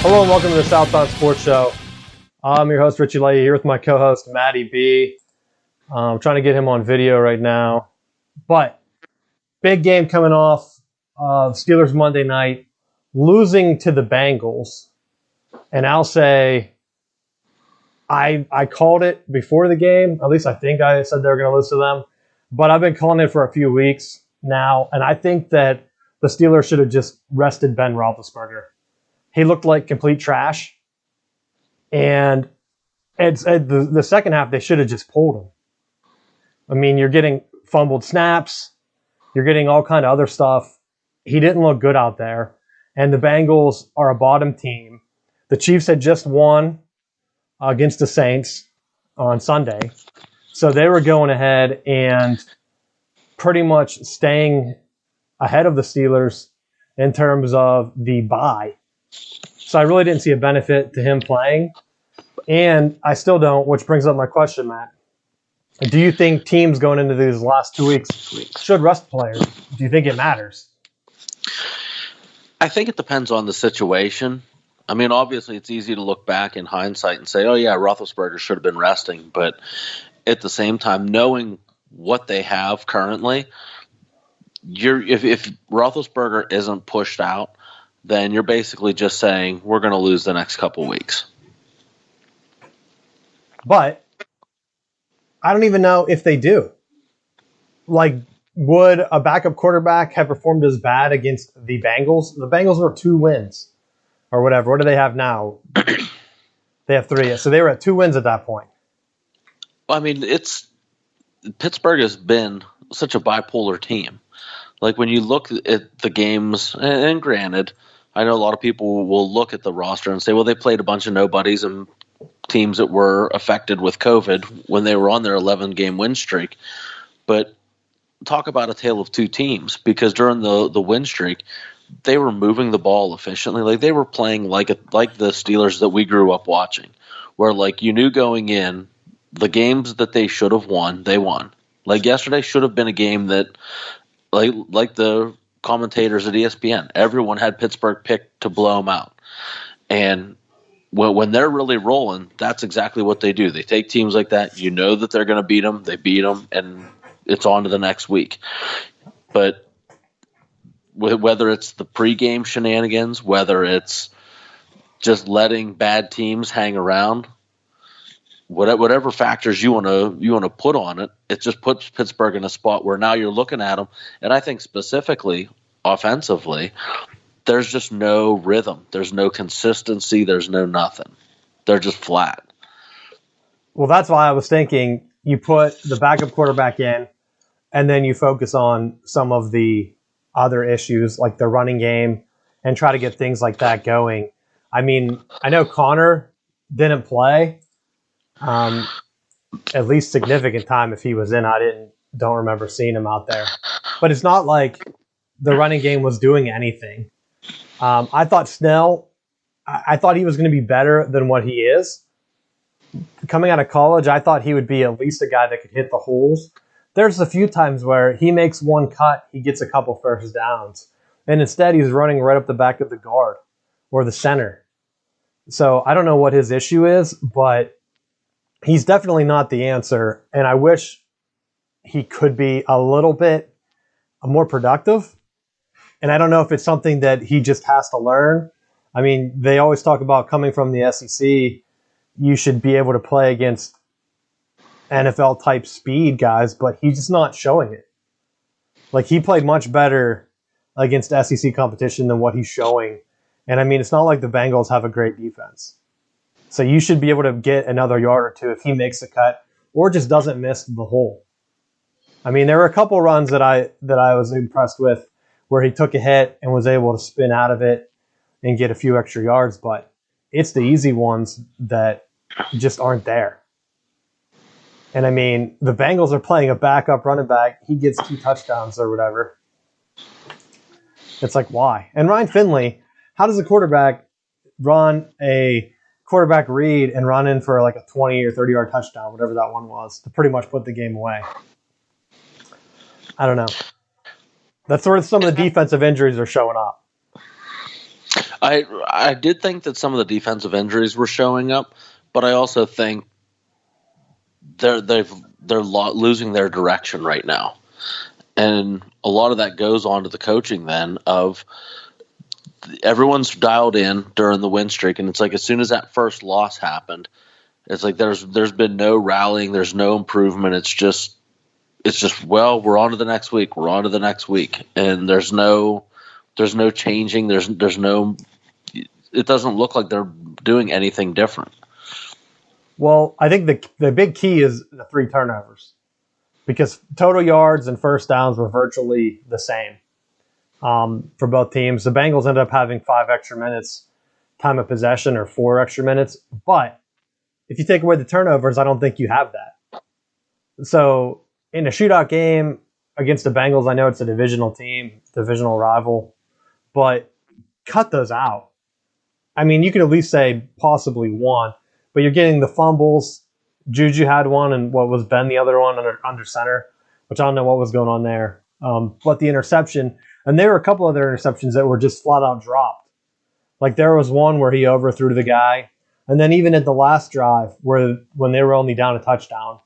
Hello and welcome to the Southbound Sports Show. I'm your host, Richie Leahy, here with my co-host, Matty B. I'm trying to get him on video right now. But big game coming off Steelers Monday night, losing to the Bengals. And I'll say I called it before the game. At least I think I said they were going to lose to them. But I've been calling it for a few weeks now. And I think that the Steelers should have just rested Ben Roethlisberger. He looked like complete trash. And the second half, they should have just pulled him. I mean, you're getting fumbled snaps. You're getting all kind of other stuff. He didn't look good out there. And the Bengals are a bottom team. The Chiefs had just won against the Saints on Sunday. So they were going ahead and pretty much staying ahead of the Steelers in terms of the bye. So I really didn't see a benefit to him playing. And I still don't, which brings up my question, Matt. Do you think teams going into these last 2 weeks should rest players? Do you think it matters? I think it depends on the situation. I mean, obviously, it's easy to look back in hindsight and say, oh, yeah, Roethlisberger should have been resting. But at the same time, knowing what they have currently, if Roethlisberger isn't pushed out, then you're basically just saying we're going to lose the next couple weeks. But I don't even know if they do. Like, would a backup quarterback have performed as bad against the Bengals? The Bengals were 2 wins or whatever. What do they have now? They have 3. So they were at 2 wins at that point. Well, I mean, Pittsburgh has been such a bipolar team. Like, when you look at the games, and granted, I know a lot of people will look at the roster and say, well, they played a bunch of nobodies and teams that were affected with COVID when they were on their 11-game win streak. But talk about a tale of two teams, because during the win streak, they were moving the ball efficiently. Like, they were playing like the Steelers that we grew up watching, where, like, you knew going in, the games that they should have won, they won. Like, yesterday should have been a game that, like the commentators at ESPN, everyone had Pittsburgh picked to blow them out. And when they're really rolling, that's exactly what they do. They take teams like that. You know that they're going to beat them. They beat them, and it's on to the next week. But whether it's the pregame shenanigans, whether it's just letting bad teams hang around, whatever factors you want to put on it, it just puts Pittsburgh in a spot where now you're looking at them, and I think specifically offensively, there's just no rhythm. There's no consistency. There's no nothing. They're just flat. Well, that's why I was thinking you put the backup quarterback in, and then you focus on some of the other issues like the running game and try to get things like that going. I mean, I know Connor didn't play at least significant time if he was in. Don't remember seeing him out there. But it's not like the running game was doing anything. I thought Snell, I thought he was going to be better than what he is. Coming out of college, I thought he would be at least a guy that could hit the holes. There's a few times where he makes one cut, he gets a couple first downs. And instead, he's running right up the back of the guard or the center. So I don't know what his issue is, but he's definitely not the answer. And I wish he could be a little bit more productive. And I don't know if it's something that he just has to learn. I mean, they always talk about coming from the SEC, you should be able to play against NFL-type speed guys, but he's just not showing it. Like, he played much better against SEC competition than what he's showing. And, I mean, it's not like the Bengals have a great defense. So you should be able to get another yard or two if he makes the cut or just doesn't miss the hole. I mean, there were a couple runs that I was impressed with where he took a hit and was able to spin out of it and get a few extra yards, but it's the easy ones that just aren't there. And I mean, the Bengals are playing a backup running back. He gets 2 touchdowns or whatever. It's like, why? And Ryan Finley, how does a quarterback run a quarterback read and run in for like a 20 or 30 yard touchdown, whatever that one was, to pretty much put the game away? I don't know. That's where some of the defensive injuries are showing up. I did think that some of the defensive injuries were showing up, but I also think they're losing their direction right now, and a lot of that goes on to the coaching. Then of everyone's dialed in during the win streak, and it's like as soon as that first loss happened, it's like there's been no rallying, there's no improvement. It's just well, we're on to the next week, and there's no changing. There's no. It doesn't look like they're doing anything different. Well, I think the big key is the 3 turnovers, because total yards and first downs were virtually the same for both teams. The Bengals ended up having 5 extra minutes time of possession, or 4 extra minutes. But if you take away the turnovers, I don't think you have that. So in a shootout game against the Bengals, I know it's a divisional team, divisional rival, but cut those out. I mean, you could at least say possibly 1, but you're getting the fumbles. Juju had one, and what was Ben the other one under center, which I don't know what was going on there. But the interception, and there were a couple other interceptions that were just flat out dropped. Like there was one where he overthrew the guy, and then even at the last drive when they were only down a touchdown,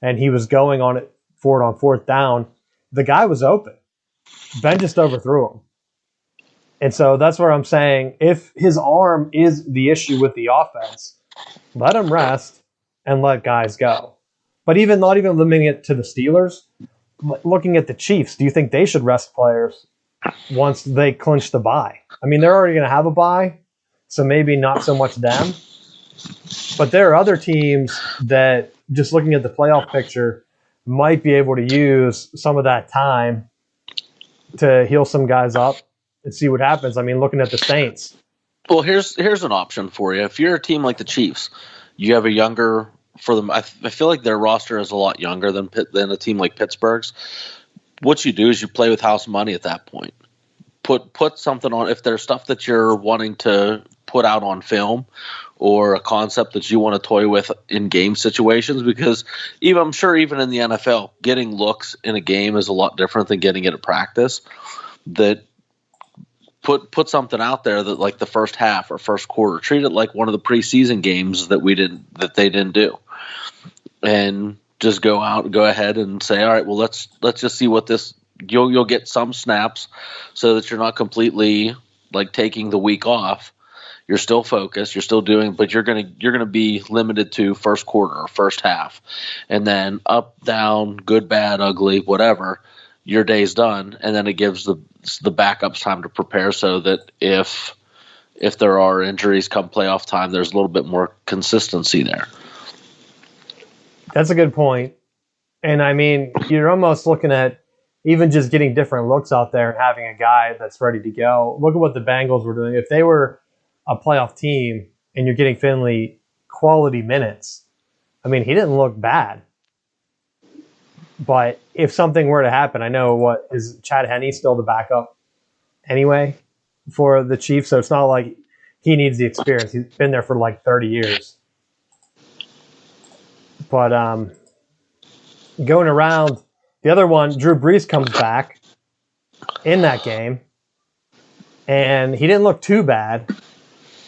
and he was going on it for it on 4th down, the guy was open. Ben just overthrew him. And so that's where I'm saying, if his arm is the issue with the offense, let him rest and let guys go. But not even limiting it to the Steelers, looking at the Chiefs, do you think they should rest players once they clinch the bye? I mean, they're already going to have a bye, so maybe not so much them. But there are other teams that, just looking at the playoff picture, might be able to use some of that time to heal some guys up and see what happens. I mean, looking at the Saints. Well, here's an option for you. If you're a team like the Chiefs, you have a younger for them. I feel like their roster is a lot younger than a team like Pittsburgh's. What you do is you play with house money at that point. Put something on, if there's stuff that you're wanting to put out on film or a concept that you want to toy with in game situations, because I'm sure even in the NFL, getting looks in a game is a lot different than getting it at practice. That put something out there that, like the first half or first quarter, treat it like one of the preseason games that they didn't do, and just go ahead and say, all right, well, let's just see what this. You'll get some snaps so that you're not completely like taking the week off. You're still focused, you're still doing, but you're gonna be limited to first quarter or first half, and then up, down, good, bad, ugly, whatever. Your day's done, and then it gives the backups time to prepare, so that if there are injuries come playoff time, there's a little bit more consistency there. That's a good point. And I mean, you're almost looking at even just getting different looks out there and having a guy that's ready to go. Look at what the Bengals were doing. If they were a playoff team and you're getting Finley quality minutes, I mean, he didn't look bad. But if something were to happen, I know is Chad Henne still the backup anyway for the Chiefs, so it's not like he needs the experience. He's been there for like 30 years. But going around, the other one, Drew Brees comes back in that game, and he didn't look too bad,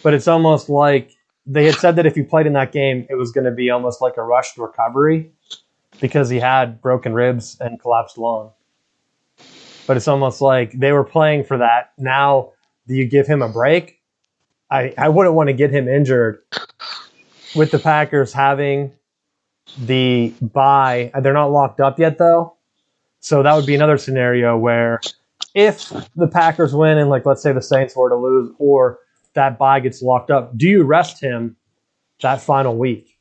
but it's almost like they had said that if he played in that game, it was going to be almost like a rushed recovery because he had broken ribs and collapsed lung. But it's almost like they were playing for that. Now, do you give him a break? I wouldn't want to get him injured with the Packers having the bye. They're not locked up yet, though. So that would be another scenario where if the Packers win and, like, let's say the Saints were to lose or that bye gets locked up, do you rest him that final week?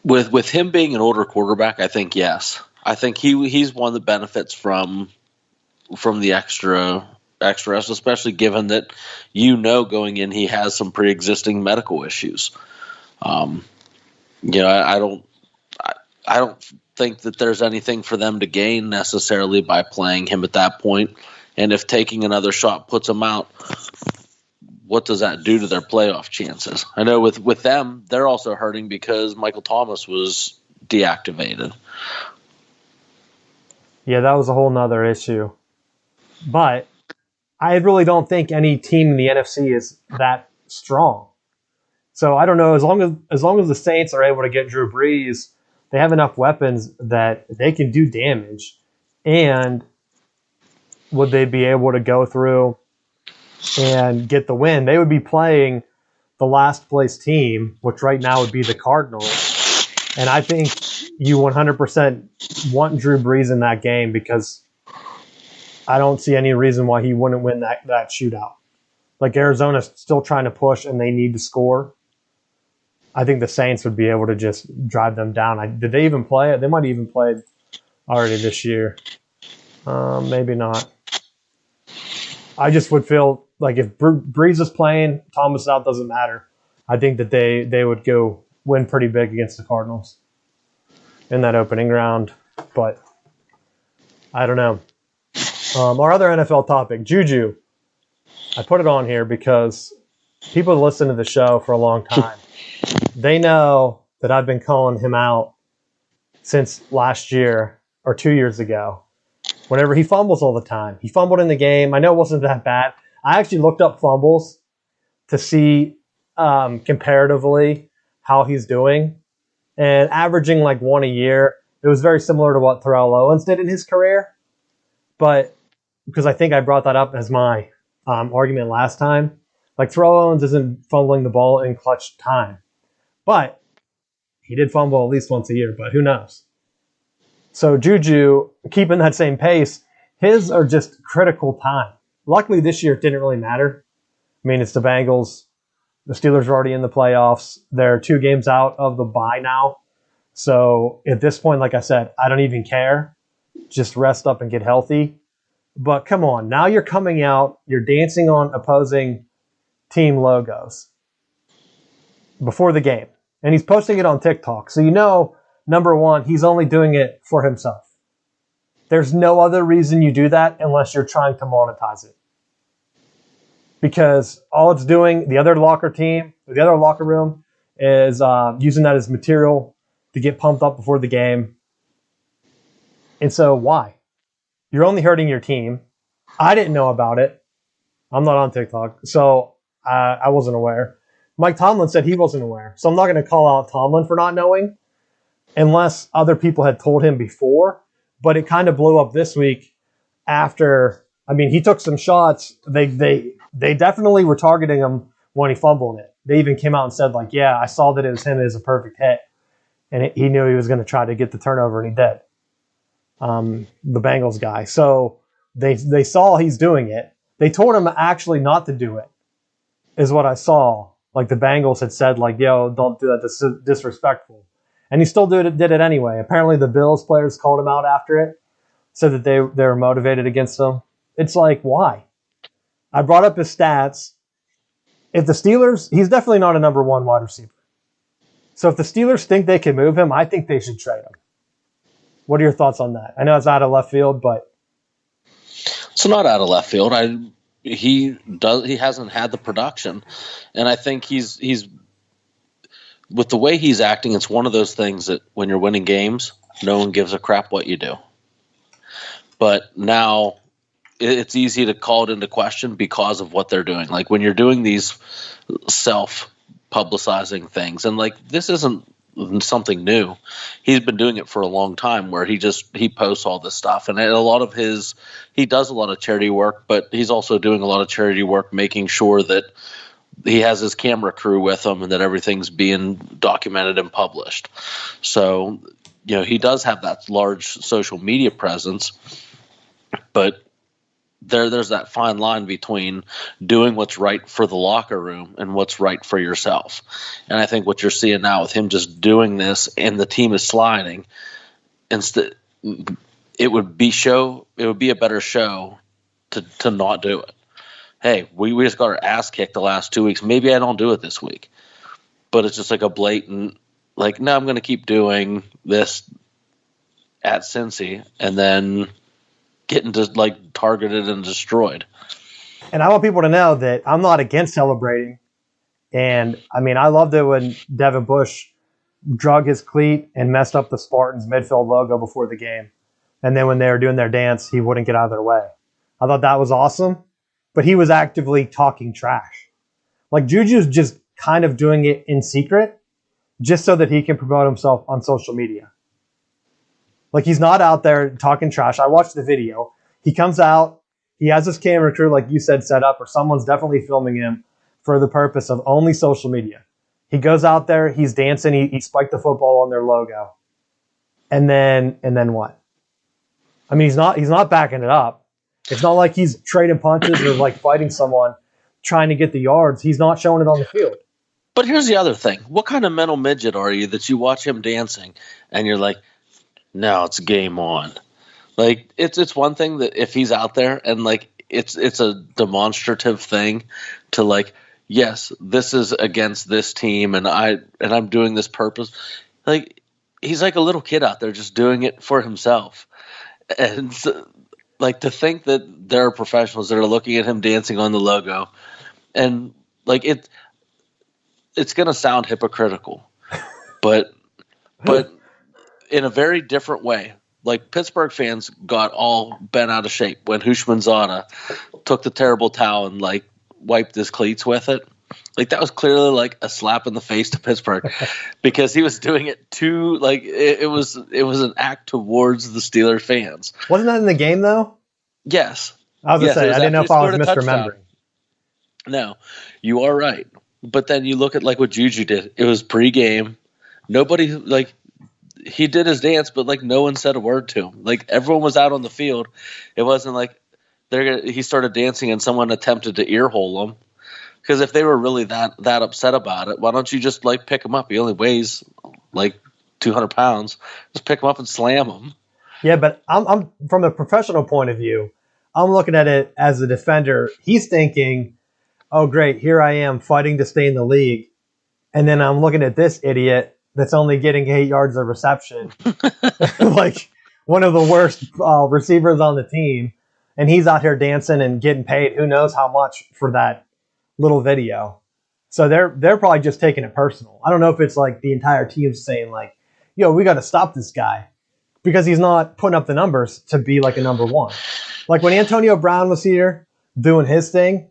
With him being an older quarterback, I think yes. I think he's one that benefits from the extra rest, especially given that going in he has some pre-existing medical issues. I don't think that there's anything for them to gain necessarily by playing him at that point. And if taking another shot puts him out, what does that do to their playoff chances? I know with them, they're also hurting because Michael Thomas was deactivated. Yeah, that was a whole nother issue. But I really don't think any team in the NFC is that strong. So I don't know. As long as the Saints are able to get Drew Brees, they have enough weapons that they can do damage. And would they be able to go through and get the win? They would be playing the last place team, which right now would be the Cardinals. And I think you 100% want Drew Brees in that game because I don't see any reason why he wouldn't win that shootout. Like Arizona's still trying to push and they need to score. I think the Saints would be able to just drive them down. Did they even play it? They might have even played already this year. Maybe not. I just would feel like if Breeze is playing, Thomas out, doesn't matter. I think that they would go win pretty big against the Cardinals in that opening round. But I don't know. Our other NFL topic, Juju. I put it on here because people who listen to the show for a long time, they know that I've been calling him out since last year or 2 years ago. Whenever he fumbles all the time. He fumbled in the game. I know it wasn't that bad. I actually looked up fumbles to see comparatively how he's doing. And averaging like one a year, it was very similar to what Terrell Owens did in his career. But because I think I brought that up as my argument last time. Like Terrell Owens isn't fumbling the ball in clutch time. But he did fumble at least once a year, but who knows? So Juju, keeping that same pace, his are just critical time. Luckily this year it didn't really matter. I mean, it's the Bengals. The Steelers are already in the playoffs. They're 2 games out of the bye now. So at this point, like I said, I don't even care. Just rest up and get healthy. But come on, now you're coming out, you're dancing on opposing team logos before the game. And he's posting it on TikTok. So you know, number one, he's only doing it for himself. There's no other reason you do that unless you're trying to monetize it. Because all it's doing, the other locker room, is using that as material to get pumped up before the game. And so why? You're only hurting your team. I didn't know about it. I'm not on TikTok, so I wasn't aware. Mike Tomlin said he wasn't aware. So I'm not going to call out Tomlin for not knowing unless other people had told him before. But it kind of blew up this week after, I mean, he took some shots. They definitely were targeting him when he fumbled it. They even came out and said, like, yeah, I saw that it was him. It was a perfect hit. And he knew he was going to try to get the turnover, and he did. The Bengals guy. So they saw he's doing it. They told him actually not to do it, is what I saw. Like the Bengals had said, like, yo, don't do that. This is disrespectful. And he still did it anyway. Apparently the Bills players called him out after it, said that they were motivated against him. It's like, why? I brought up his stats. If the Steelers, he's definitely not a number 1 wide receiver. So if the Steelers think they can move him, I think they should trade him. What are your thoughts on that? I know it's out of left field, but it's not out of left field. He hasn't had the production, and I think he's with the way he's acting. It's one of those things that when you're winning games, no one gives a crap what you do. But now it's easy to call it into question because of what they're doing. Like when you're doing these self-publicizing things, and like this isn't something new. He's been doing it for a long time where he posts all this stuff, and he does a lot of charity work, but he's also doing a lot of charity work making sure that he has his camera crew with him and that everything's being documented and published. So, he does have that large social media presence, but there's that fine line between doing what's right for the locker room and what's right for yourself. And I think what you're seeing now with him just doing this and the team is sliding, instead it would be a better show to not do it. Hey, we just got our ass kicked the last 2 weeks. Maybe I don't do it this week. But it's just like a blatant, like, no, I'm going to keep doing this at Cincy and then getting targeted and destroyed. And I want people to know that I'm not against celebrating. And I mean, I loved it when Devin Bush drug his cleat and messed up the Spartans midfield logo before the game. And then when they were doing their dance, he wouldn't get out of their way. I thought that was awesome. But he was actively talking trash. Like Juju's just kind of doing it in secret just so that he can promote himself on social media. Like he's not out there talking trash. I watched the video. He comes out, he has his camera crew, like you said, set up, or someone's definitely filming him for the purpose of only social media. He goes out there, he's dancing, he spiked the football on their logo. And then what? I mean, he's not backing it up. It's not like he's trading punches or like fighting someone trying to get the yards. He's not showing it on the field. But here's the other thing. What kind of mental midget are you that you watch him dancing and you're like, now it's game on? Like it's one thing that if he's out there and like it's a demonstrative thing to like, yes, this is against this team and I'm doing this purpose. Like he's like a little kid out there just doing it for himself. And like to think that there are professionals that are looking at him dancing on the logo and like it's going to sound hypocritical, but in a very different way. Like Pittsburgh fans got all bent out of shape when Hushmanzada took the terrible towel and like wiped his cleats with it. Like that was clearly like a slap in the face to Pittsburgh because he was doing it too. Like it was an act towards the Steelers fans. Wasn't that in the game though? Yes. I was gonna say I didn't know if I was misremembering. No, you are right. But then you look at like what Juju did. It was pregame. Nobody like. He did his dance, but like no one said a word to him. Like everyone was out on the field. It wasn't like he started dancing and someone attempted to earhole him. Because if they were really that upset about it, why don't you just like pick him up? He only weighs like 200 pounds. Just pick him up and slam him. Yeah, but I'm from a professional point of view. I'm looking at it as a defender. He's thinking, "Oh, great, here I am fighting to stay in the league," and then I'm looking at this idiot that's only getting 8 yards of reception, like one of the worst receivers on the team, and he's out here dancing and getting paid who knows how much for that little video. So they're probably just taking it personal. I don't know if it's like the entire team's saying like, "Yo, we got to stop this guy," because he's not putting up the numbers to be like a number one. Like when Antonio Brown was here doing his thing,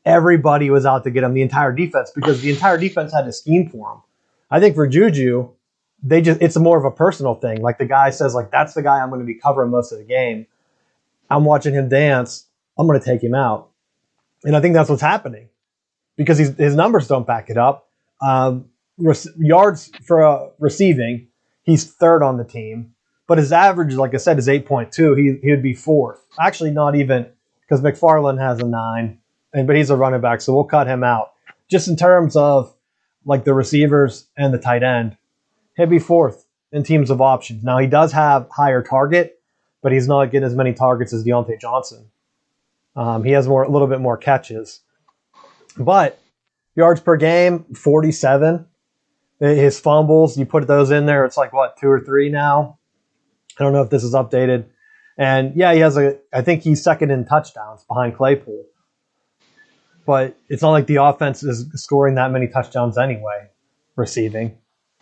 everybody was out to get him, the entire defense, because the entire defense had a scheme for him. I think for Juju, it's more of a personal thing. Like the guy says, like, that's the guy I'm going to be covering most of the game. I'm watching him dance. I'm going to take him out. And I think that's what's happening because his numbers don't back it up. Yards for receiving, he's third on the team. But his average, like I said, is 8.2. He would be fourth. Actually, not even because McFarland has a 9, but he's a running back, so we'll cut him out. Just in terms of like the receivers and the tight end, he'd be fourth in teams of options. Now, he does have higher target, but he's not getting as many targets as Deontay Johnson. He has a little bit more catches. But yards per game, 47. His fumbles, you put those in there, it's like, what, 2 or 3 now? I don't know if this is updated. And, yeah, I think he's second in touchdowns behind Claypool. But it's not like the offense is scoring that many touchdowns anyway, receiving.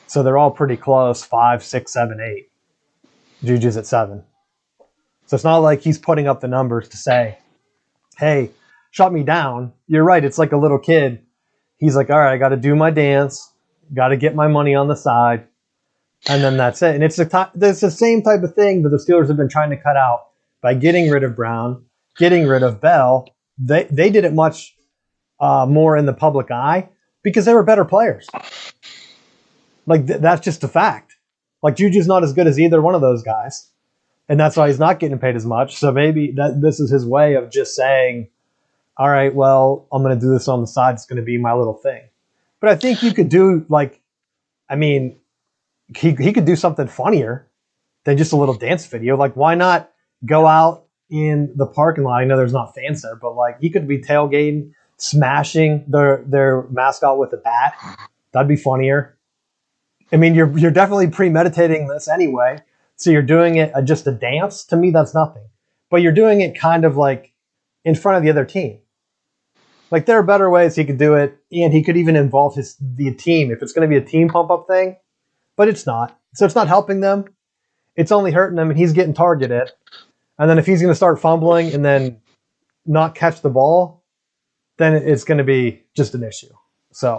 So they're all pretty close, 5, 6, 7, 8. Juju's at 7. So it's not like he's putting up the numbers to say, hey, shut me down. You're right, it's like a little kid. He's like, all right, I got to do my dance, got to get my money on the side, and then that's it. And it's the same type of thing that the Steelers have been trying to cut out by getting rid of Brown, getting rid of Bell. They did it much more in the public eye because they were better players. Like that's just a fact. Like Juju's not as good as either one of those guys, and that's why he's not getting paid as much. So maybe this is his way of just saying, all right, well, I'm going to do this on the side. It's going to be my little thing. But I think you could do he could do something funnier than just a little dance video. Like, why not go out in the parking lot? I know there's not fans there, but like he could be tailgating, smashing their mascot with a bat. That'd be funnier. I mean, you're definitely premeditating this anyway. So you're doing it just a dance. To me, that's nothing. But you're doing it kind of like in front of the other team. Like there are better ways he could do it, and he could even involve the team if it's going to be a team pump up thing. But it's not. So it's not helping them. It's only hurting them, and he's getting targeted. And then if he's going to start fumbling and then not catch the ball, then it's going to be just an issue. So,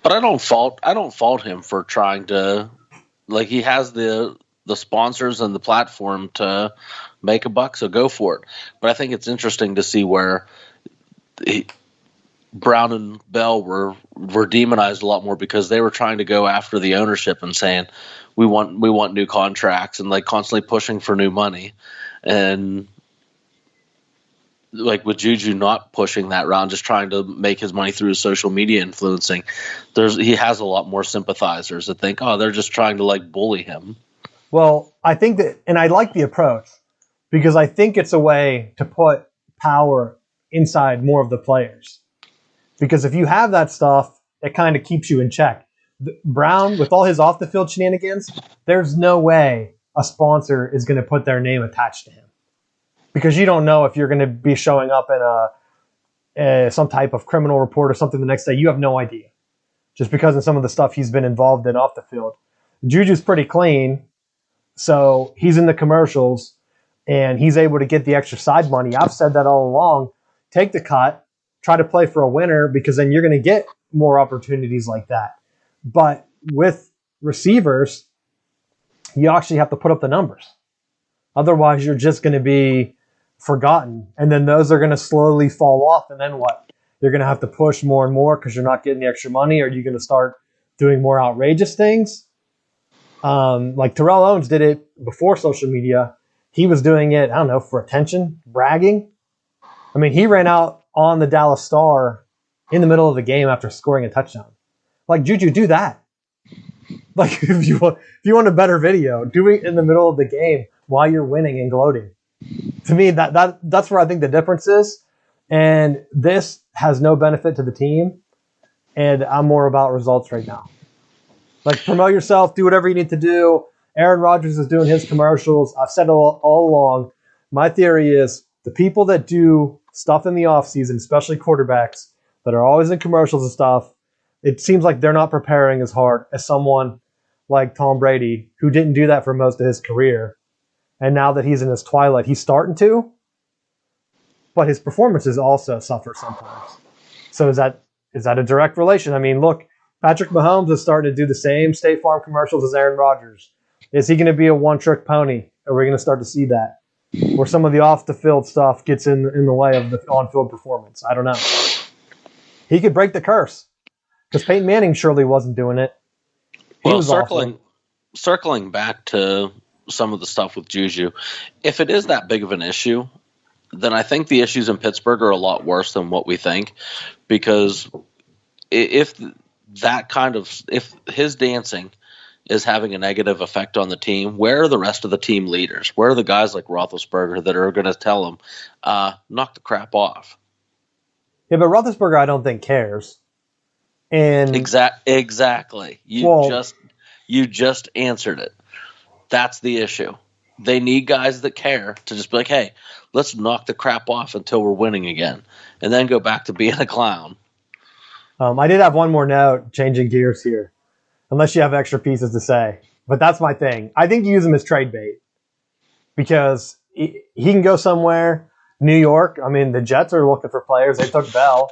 but I don't fault him for trying to, like, he has the sponsors and the platform to make a buck, so go for it. But I think it's interesting to see where Brown and Bell were demonized a lot more because they were trying to go after the ownership and saying we want new contracts and like constantly pushing for new money, and like with Juju not pushing that round, just trying to make his money through social media influencing. He has a lot more sympathizers that think, oh, they're just trying to like bully him. well, I think that, and I like the approach because I think it's a way to put power inside more of the players. Because if you have that stuff, it kind of keeps you in check. Brown, with all his off the field shenanigans, there's no way a sponsor is going to put their name attached to him. Because you don't know if you're going to be showing up in some type of criminal report or something the next day. You have no idea. Just because of some of the stuff he's been involved in off the field. Juju's pretty clean, so he's in the commercials, and he's able to get the extra side money. I've said that all along. Take the cut, try to play for a winner, because then you're going to get more opportunities like that. But with receivers, you actually have to put up the numbers. Otherwise, you're just going to be forgotten. And then those are going to slowly fall off. And then what? You're going to have to push more and more because you're not getting the extra money. Or are you going to start doing more outrageous things? Like Terrell Owens did it before social media. He was doing it, I don't know, for attention, bragging. I mean, he ran out on the Dallas Star in the middle of the game after scoring a touchdown. Like, Juju, do that. Like, if you want a better video, do it in the middle of the game while you're winning and gloating. To me, that's where I think the difference is. And this has no benefit to the team. And I'm more about results right now. Like, promote yourself, do whatever you need to do. Aaron Rodgers is doing his commercials. I've said all along, my theory is the people that do stuff in the offseason, especially quarterbacks, that are always in commercials and stuff, it seems like they're not preparing as hard as someone like Tom Brady, who didn't do that for most of his career. And now that he's in his twilight, he's starting to. But his performances also suffer sometimes. So is that a direct relation? I mean, look, Patrick Mahomes is starting to do the same State Farm commercials as Aaron Rodgers. Is he going to be a one-trick pony? Are we going to start to see that? Or some of the off-the-field stuff gets in the way of the on-field performance? I don't know. He could break the curse. Because Peyton Manning surely wasn't doing it. He was circling back to some of the stuff with Juju, if it is that big of an issue, then I think the issues in Pittsburgh are a lot worse than what we think. Because if his dancing is having a negative effect on the team, where are the rest of the team leaders? Where are the guys like Roethlisberger that are going to tell him, knock the crap off? Yeah, but Roethlisberger, I don't think cares. And exactly. You just answered it. That's the issue. They need guys that care to just be like, hey, let's knock the crap off until we're winning again, and then go back to being a clown. I did have one more note, changing gears here, unless you have extra pieces to say. But that's my thing. I think you use him as trade bait because he can go somewhere. New York, I mean, the Jets are looking for players. They took Bell.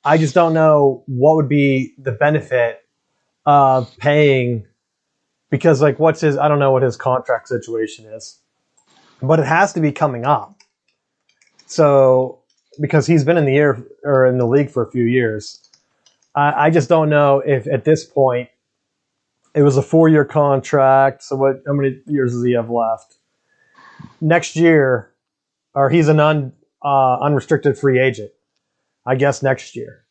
I just don't know what would be the benefit of paying, because like I don't know what his contract situation is, but it has to be coming up. So, because he's been in the league for a few years, I just don't know if at this point it was a 4-year contract. So how many years does he have left? Next year, or he's an unrestricted free agent. I guess next year.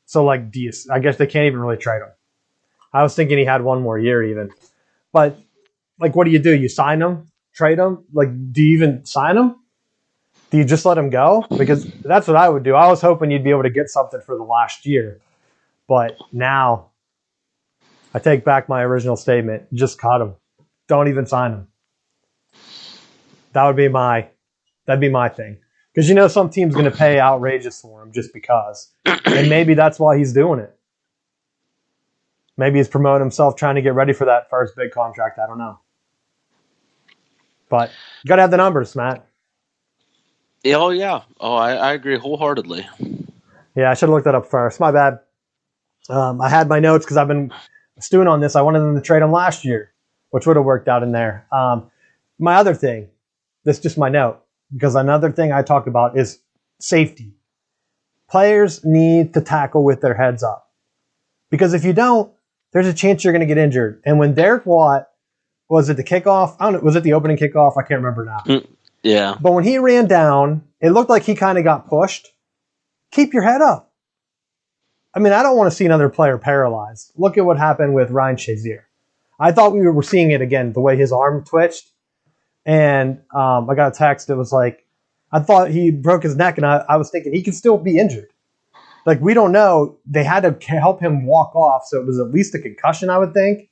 So, like, I guess they can't even really trade him. I was thinking he had one more year even. But, like, what do? You sign him? Trade him? Like, do you even sign him? Do you just let him go? Because that's what I would do. I was hoping you'd be able to get something for the last year. But now, I take back my original statement. Just cut him. Don't even sign him. That'd be my thing. Because some team's going to pay outrageous for him just because. And maybe that's why he's doing it. Maybe he's promoting himself, trying to get ready for that first big contract. I don't know. But you got to have the numbers, Matt. Oh yeah. Oh, I agree wholeheartedly. Yeah, I should have looked that up first. My bad. I had my notes because I've been stewing on this. I wanted them to trade him last year, which would have worked out in there. My other thing, this is just my note, because another thing I talked about is safety. Players need to tackle with their heads up, because if you don't, there's a chance you're going to get injured. And when Derek Watt, was it the kickoff? I don't know. Was it the opening kickoff? I can't remember now. Yeah. But when he ran down, it looked like he kind of got pushed. Keep your head up. I mean, I don't want to see another player paralyzed. Look at what happened with Ryan Shazier. I thought we were seeing it again, the way his arm twitched. And I got a text that was like, I thought he broke his neck, and I was thinking he could still be injured. Like, we don't know. They had to help him walk off, so it was at least a concussion, I would think.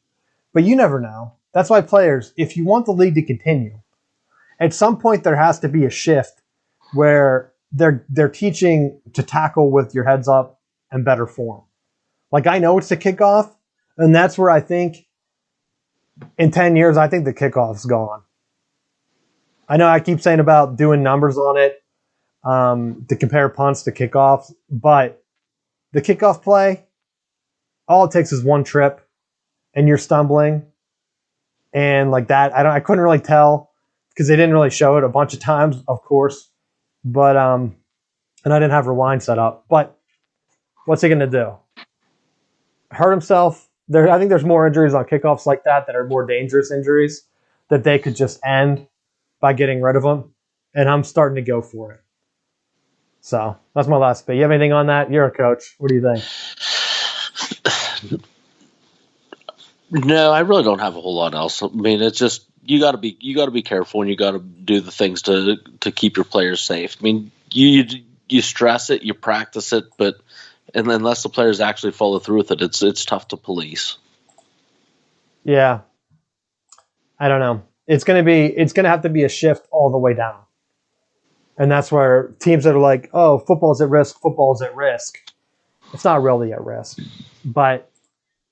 But you never know. That's why players, if you want the league to continue, at some point there has to be a shift where they're teaching to tackle with your heads up and better form. Like, I know it's the kickoff, and that's where I think in 10 years, I think the kickoff's gone. I know I keep saying about doing numbers on it to compare punts to kickoffs, but the kickoff play, all it takes is one trip, and you're stumbling, and like that. I couldn't really tell because they didn't really show it a bunch of times, of course, but and I didn't have rewind set up. But what's he going to do? Hurt himself? I think there's more injuries on kickoffs like that are more dangerous injuries that they could just end by getting rid of them. And I'm starting to go for it. So that's my last bit. You have anything on that? You're a coach. What do you think? No, I really don't have a whole lot else. I mean, it's just you got to be careful, and you got to do the things to keep your players safe. I mean, you stress it, you practice it, but unless the players actually follow through with it, it's tough to police. Yeah, I don't know. It's gonna have to be a shift all the way down, and that's where teams that are like, "Oh, football's at risk. Football's at risk." It's not really at risk, but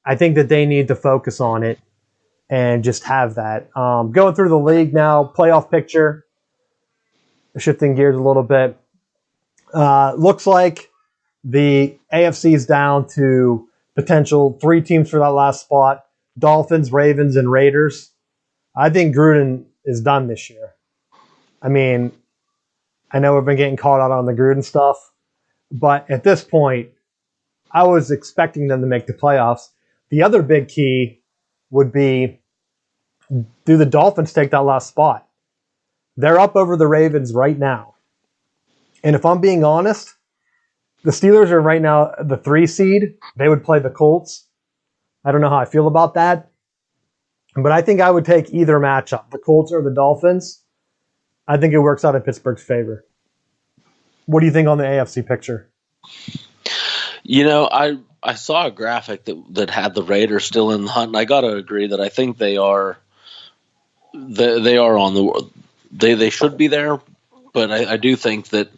I think that they need to focus on it and just have that. Going through the league now, playoff picture, shifting gears a little bit. Looks like the AFC is down to potential 3 teams for that last spot: Dolphins, Ravens, and Raiders. I think Gruden is done this year. I mean, I know we've been getting caught out on the Gruden stuff, but at this point, I was expecting them to make the playoffs. The other big key would be, do the Dolphins take that last spot? They're up over the Ravens right now. And if I'm being honest, the Steelers are right now the 3 seed. They would play the Colts. I don't know how I feel about that. But I think I would take either matchup, the Colts or the Dolphins. I think it works out in Pittsburgh's favor. What do you think on the AFC picture? You know, I saw a graphic that had the Raiders still in the hunt, and I got to agree that I think they are on the they should be there, but I do think that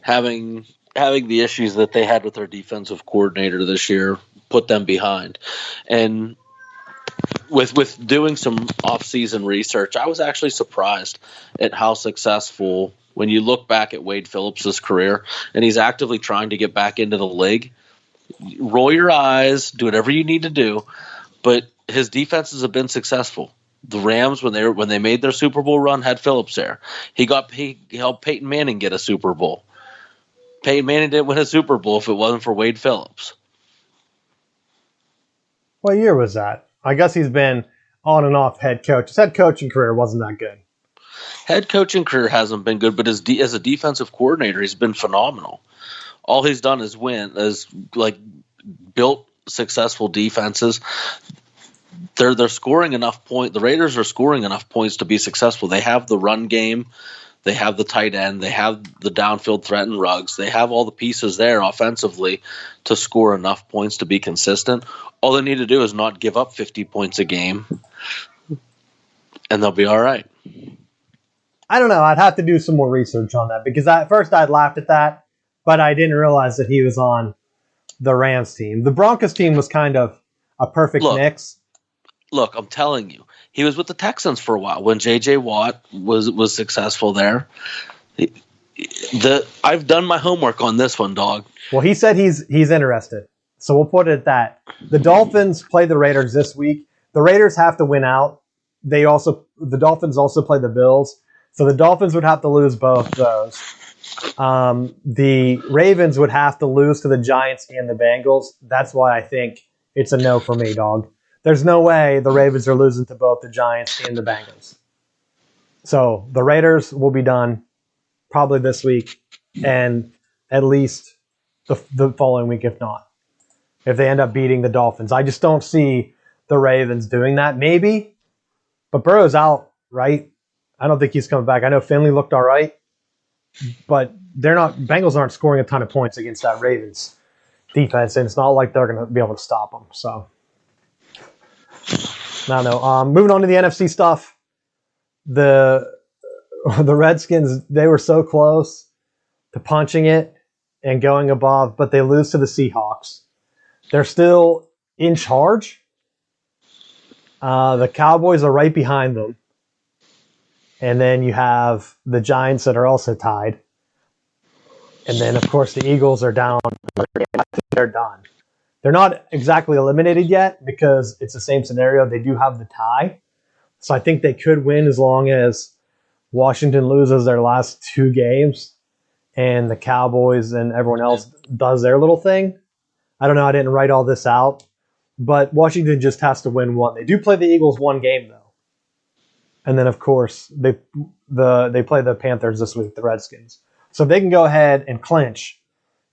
having the issues that they had with their defensive coordinator this year put them behind, and with doing some off-season research, I was actually surprised at how successful, when you look back at Wade Phillips' career, and he's actively trying to get back into the league. Roll your eyes, do whatever you need to do, but his defenses have been successful. The Rams, when they made their Super Bowl run, had Phillips there. He helped Peyton Manning get a Super Bowl. Peyton Manning didn't win a Super Bowl if it wasn't for Wade Phillips. What year was that? I guess he's been on and off head coach. His head coaching career wasn't that good. Head coaching career hasn't been good, but as a defensive coordinator, he's been phenomenal. All he's done is built successful defenses. They're scoring enough points. The Raiders are scoring enough points to be successful. They have the run game. They have the tight end. They have the downfield threat and Ruggs. They have all the pieces there offensively to score enough points to be consistent. All they need to do is not give up 50 points a game, and they'll be all right. I don't know. I'd have to do some more research on that, because at first I'd laughed at that, but I didn't realize that he was on the Rams team. The Broncos team was kind of a perfect mix. Look, I'm telling you, he was with the Texans for a while when J.J. Watt was successful there. I've done my homework on this one, dog. Well, he said he's interested. So we'll put it at that. The Dolphins play the Raiders this week. The Raiders have to win out. The Dolphins also play the Bills. So the Dolphins would have to lose both those. The Ravens would have to lose to the Giants and the Bengals. That's why I think it's a no for me, dog. There's no way the Ravens are losing to both the Giants and the Bengals. So the Raiders will be done probably this week and at least the following week, if not. If they end up beating the Dolphins. I just don't see the Ravens doing that. Maybe, but Burrow's out, right? I don't think he's coming back. I know Finley looked all right, but Bengals aren't scoring a ton of points against that Ravens defense, and it's not like they're going to be able to stop them. So, I don't know. Moving on to the NFC stuff. The Redskins, they were so close to punching it and going above, but they lose to the Seahawks. They're still in charge. The Cowboys are right behind them. And then you have the Giants that are also tied. And then, of course, the Eagles are down. I think they're done. They're not exactly eliminated yet because it's the same scenario. They do have the tie. So I think they could win as long as Washington loses their last two games and the Cowboys and everyone else does their little thing. I don't know. I didn't write all this out. But Washington just has to win one. They do play the Eagles one game, though. And then, of course, they play the Panthers this week, the Redskins. So they can go ahead and clinch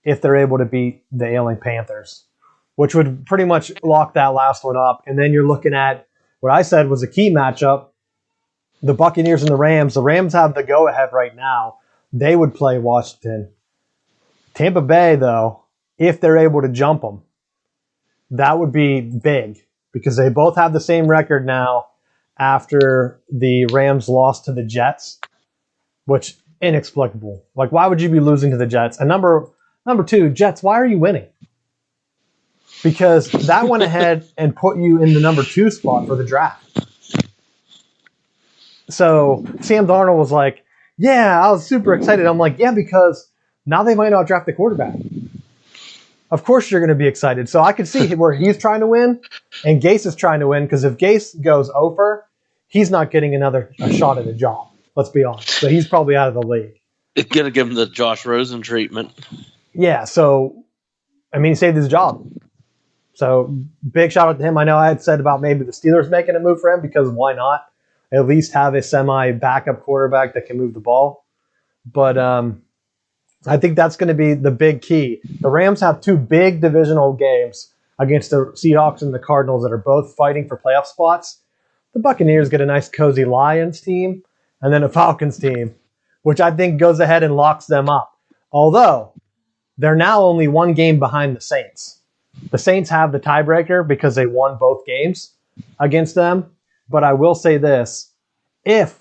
if they're able to beat the ailing Panthers, which would pretty much lock that last one up. And then you're looking at what I said was a key matchup, the Buccaneers and the Rams. The Rams have the go-ahead right now. They would play Washington. Tampa Bay, though, if they're able to jump them, that would be big because they both have the same record now after the Rams lost to the Jets, which inexplicable. Like, why would you be losing to the Jets? And number two, Jets, why are you winning? Because that went ahead and put you in the number 2 spot for the draft. So Sam Darnold was like, yeah, I was super excited. I'm like, yeah, because now they might not draft the quarterback. Of course you're going to be excited. So I could see where he's trying to win and Gase is trying to win because if Gase goes over, he's not getting a shot at a job. Let's be honest. So he's probably out of the league. It's going to give him the Josh Rosen treatment. Yeah, so, I mean, he saved his job. So big shout out to him. I know I had said about maybe the Steelers making a move for him because why not? At least have a semi-backup quarterback that can move the ball. But I think that's going to be the big key. The Rams have 2 big divisional games against the Seahawks and the Cardinals that are both fighting for playoff spots. The Buccaneers get a nice cozy Lions team and then a Falcons team, which I think goes ahead and locks them up. Although, they're now only 1 game behind the Saints. The Saints have the tiebreaker because they won both games against them. But I will say this. If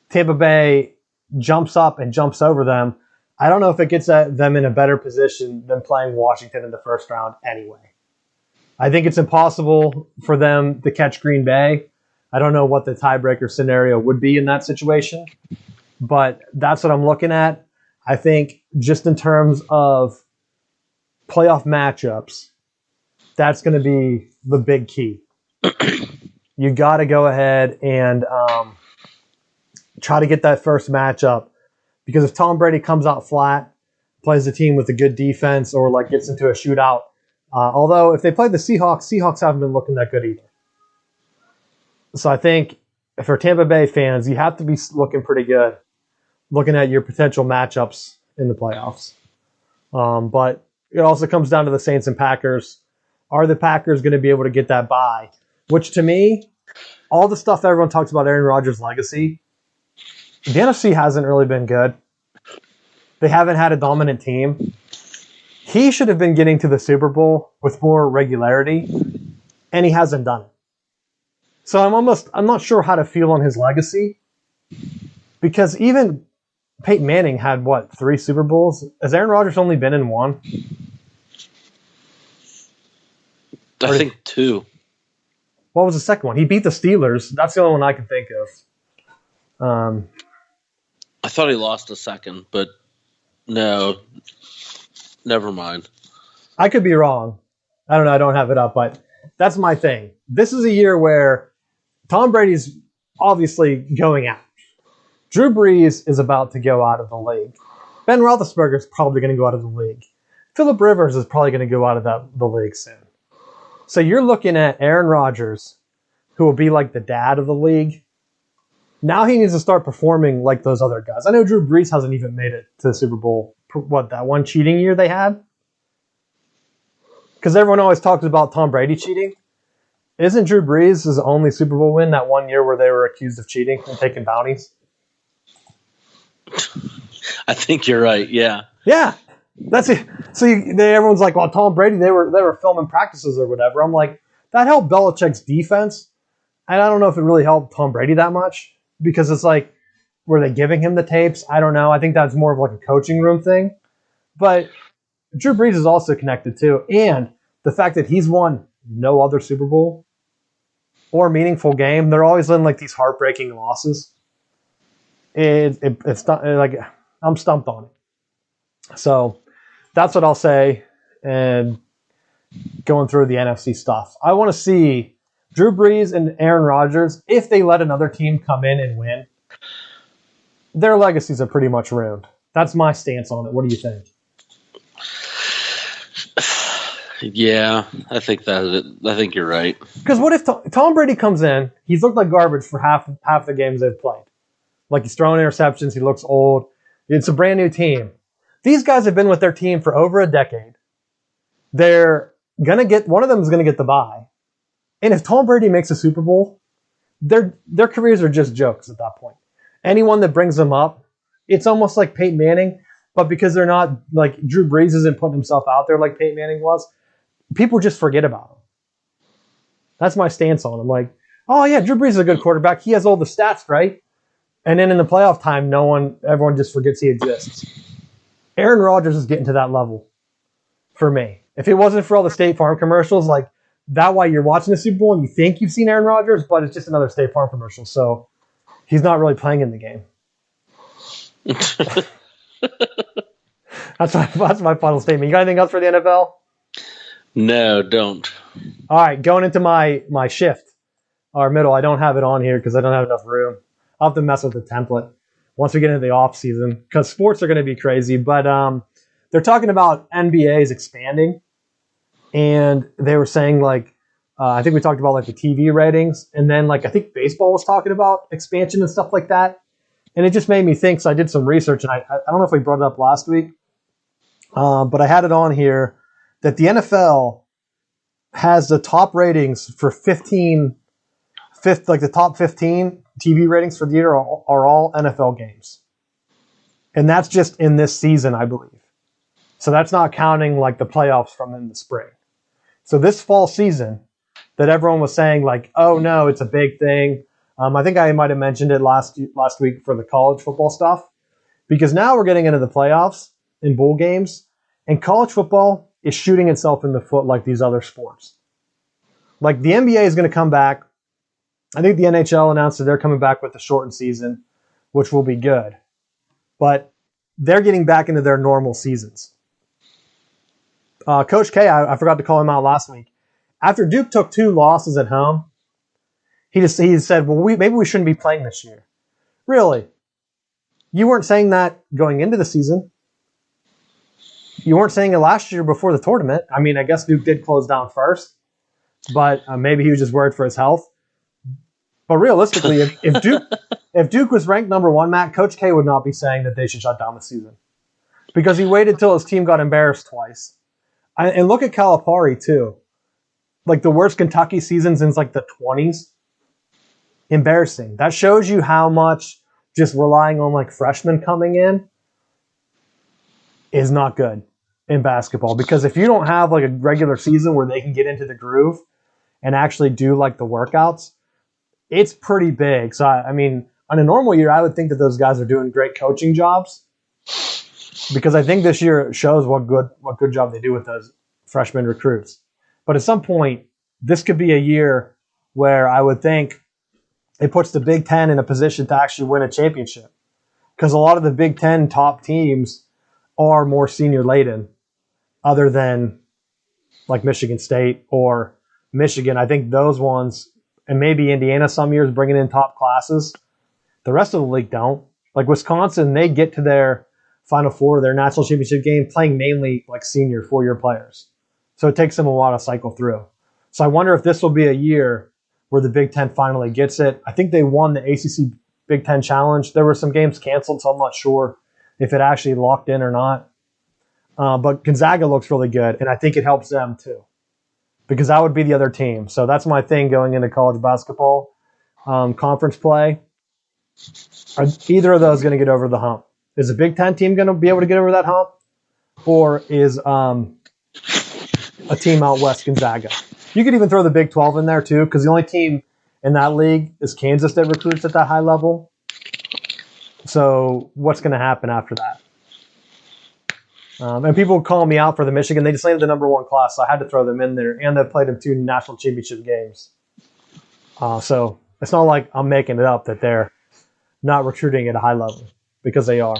Tampa Bay jumps up and jumps over them, I don't know if it gets them in a better position than playing Washington in the first round anyway. I think it's impossible for them to catch Green Bay. I don't know what the tiebreaker scenario would be in that situation, but that's what I'm looking at. I think just in terms of playoff matchups, that's going to be the big key. You got to go ahead and try to get that first matchup because if Tom Brady comes out flat, plays a team with a good defense, or like gets into a shootout, although if they play the Seahawks haven't been looking that good either. So I think for Tampa Bay fans, you have to be looking pretty good, looking at your potential matchups in the playoffs. But it also comes down to the Saints and Packers. Are the Packers going to be able to get that bye? Which to me, all the stuff everyone talks about Aaron Rodgers' legacy, the NFC hasn't really been good. They haven't had a dominant team. He should have been getting to the Super Bowl with more regularity, and he hasn't done it. So I'm not sure how to feel on his legacy because even Peyton Manning had, 3 Super Bowls? Has Aaron Rodgers only been in 1? I think 2. What was the second one? He beat the Steelers. That's the only one I can think of. I thought he lost a second, but no, never mind. I could be wrong. I don't know. I don't have it up, but that's my thing. This is a year where Tom Brady's obviously going out. Drew Brees is about to go out of the league. Ben Roethlisberger is probably going to go out of the league. Phillip Rivers is probably going to go out of the league soon. So you're looking at Aaron Rodgers, who will be like the dad of the league. Now he needs to start performing like those other guys. I know Drew Brees hasn't even made it to the Super Bowl. What, that one cheating year they had? Because everyone always talks about Tom Brady cheating. Isn't Drew Brees' only Super Bowl win that one year where they were accused of cheating and taking bounties? I think you're right. Yeah. Yeah. That's it. So everyone's like, well, Tom Brady, they were filming practices or whatever. I'm like, that helped Belichick's defense. And I don't know if it really helped Tom Brady that much because it's like, were they giving him the tapes? I don't know. I think that's more of like a coaching room thing. But Drew Brees is also connected too. And the fact that he's won no other Super Bowl or meaningful game, they're always in like these heartbreaking losses. It's not like I'm stumped on it. So that's what I'll say. And going through the NFC stuff, I want to see Drew Brees and Aaron Rodgers, if they let another team come in and win, their legacies are pretty much ruined. That's my stance on it. What do you think? Yeah, I think you're right. Because what if Tom Brady comes in? He's looked like garbage for half the games they've played. Like he's throwing interceptions. He looks old. It's a brand new team. These guys have been with their team for over a decade. They're gonna get one of them is gonna get the bye. And if Tom Brady makes a Super Bowl, their careers are just jokes at that point. Anyone that brings them up, it's almost like Peyton Manning, but because they're not like Drew Brees isn't putting himself out there like Peyton Manning was, people just forget about him. That's my stance on him. Like, oh yeah, Drew Brees is a good quarterback. He has all the stats, right? And then in the playoff time, everyone just forgets he exists. Aaron Rodgers is getting to that level for me. If it wasn't for all the State Farm commercials, like that why you're watching the Super Bowl and you think you've seen Aaron Rodgers, but it's just another State Farm commercial. So he's not really playing in the game. That's my final statement. You got anything else for the NFL? No, don't. All right, going into my shift or middle. I don't have it on here because I don't have enough room. I'll have to mess with the template once we get into the off season because sports are going to be crazy. But they're talking about NBA's expanding, and they were saying like I think we talked about like the TV ratings, and then like I think baseball was talking about expansion and stuff like that. And it just made me think. So I did some research, and I don't know if we brought it up last week, but I had it on here that the NFL has the top ratings for like the top 15 TV ratings for the year are all NFL games. And that's just in this season, I believe. So that's not counting like the playoffs from in the spring. So this fall season that everyone was saying like, oh no, it's a big thing. I think I might have mentioned it last week for the college football stuff because now we're getting into the playoffs in bowl games and college football is shooting itself in the foot like these other sports. Like the NBA is going to come back. I think the NHL announced that they're coming back with a shortened season, which will be good. But they're getting back into their normal seasons. Coach K, I forgot to call him out last week. After Duke took 2 losses at home, he said, well, maybe we shouldn't be playing this year. Really? You weren't saying that going into the season. You weren't saying it last year before the tournament. I mean, I guess Duke did close down first, but maybe he was just worried for his health. But realistically, if Duke was ranked number 1, Matt, Coach K would not be saying that they should shut down the season because he waited till his team got embarrassed twice. And look at Calipari too, like the worst Kentucky season since like the 20s. Embarrassing. That shows you how much just relying on like freshmen coming in is not good in basketball because if you don't have like a regular season where they can get into the groove and actually do like the workouts, it's pretty big. So, I mean, on a normal year, I would think that those guys are doing great coaching jobs because I think this year it shows what good job they do with those freshman recruits. But at some point, this could be a year where I would think it puts the Big Ten in a position to actually win a championship. because a lot of the Big Ten top teams are more senior laden, other than like Michigan State or Michigan. I think those ones, and maybe Indiana some years bringing in top classes. The rest of the league don't. Like Wisconsin, they get to their Final Four, their national championship game, playing mainly like senior 4-year players. So it takes them a while to cycle through. So I wonder if this will be a year where the Big Ten finally gets it. I think they won the ACC Big Ten Challenge. There were some games canceled, so I'm not sure if it actually locked in or not. But Gonzaga looks really good, and I think it helps them too, because that would be the other team. So that's my thing going into college basketball conference play. Are either of those going to get over the hump? Is the Big Ten team going to be able to get over that hump, or is a team out west, Gonzaga? You could even throw the Big 12 in there too, because the only team in that league is Kansas that recruits at that high level. So what's going to happen after that? And people call me out for the Michigan. They just landed the number 1 class, so I had to throw them in there. And they played in 2 national championship games. So it's not like I'm making it up that they're not recruiting at a high level, because they are.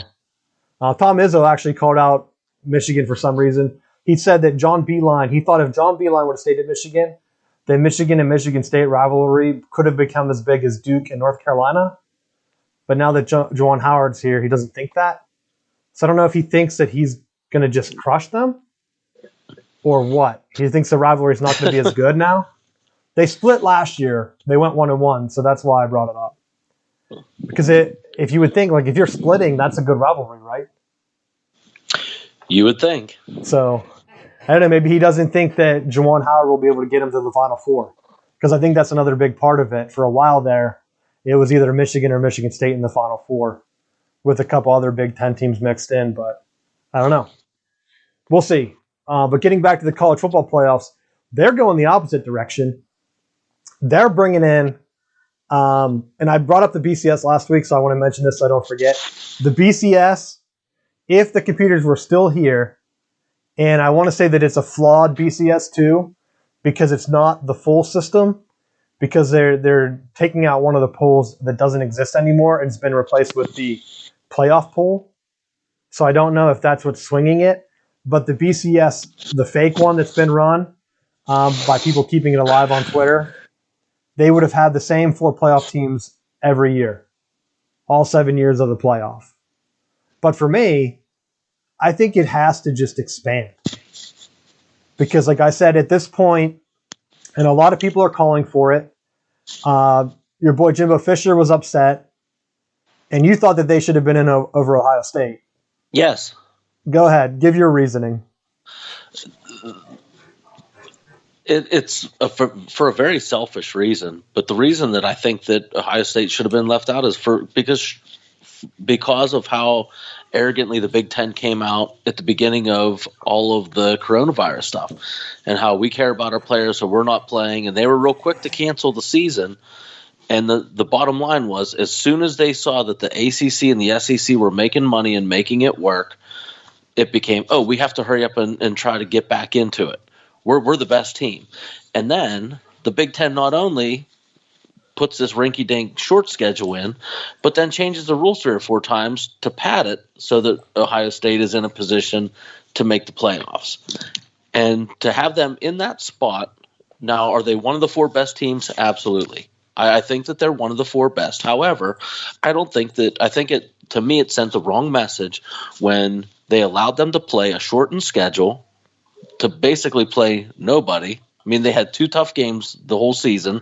Tom Izzo actually called out Michigan for some reason. He said that he thought if John Beilein would have stayed at Michigan, the Michigan and Michigan State rivalry could have become as big as Duke and North Carolina. But now that Juwan Howard's here, he doesn't think that. So I don't know if he thinks that he's going to just crush them or what. He thinks the rivalry is not going to be as good now. They split last year. They went 1-1, so that's why I brought it up. Because if you would think, like, if you're splitting, that's a good rivalry, right? You would think. So, I don't know, maybe he doesn't think that Juwan Howard will be able to get him to the Final Four. Because I think that's another big part of it. For a while there, it was either Michigan or Michigan State in the Final Four, with a couple other Big Ten teams mixed in, but I don't know. We'll see. But getting back to the college football playoffs, they're going the opposite direction. They're bringing in, and I brought up the BCS last week, so I want to mention this so I don't forget. The BCS, if the computers were still here, and I want to say that it's a flawed BCS too, because it's not the full system, because they're taking out one of the polls that doesn't exist anymore, and it's been replaced with the playoff poll. So I don't know if that's what's swinging it. But the BCS, the fake one that's been run by people keeping it alive on Twitter, they would have had the same 4 playoff teams every year, all 7 years of the playoff. But for me, I think it has to just expand. Because like I said, at this point, and a lot of people are calling for it, your boy Jimbo Fisher was upset, and you thought that they should have been in over Ohio State. Yes. Go ahead. Give your reasoning. It's for a very selfish reason, but the reason that I think that Ohio State should have been left out is because of how arrogantly the Big Ten came out at the beginning of all of the coronavirus stuff, and how we care about our players, so we're not playing, and they were real quick to cancel the season. And the bottom line was, as soon as they saw that the ACC and the SEC were making money and making it work, it became, we have to hurry up and try to get back into it. We're the best team. And then the Big Ten not only puts this rinky-dink short schedule in, but then changes the rules 3 or 4 times to pad it so that Ohio State is in a position to make the playoffs. And to have them in that spot, now, are they one of the 4 best teams? Absolutely. I think that they're one of the 4 best. However, to me it sent the wrong message when they allowed them to play a shortened schedule to basically play nobody. I mean, they had 2 tough games the whole season,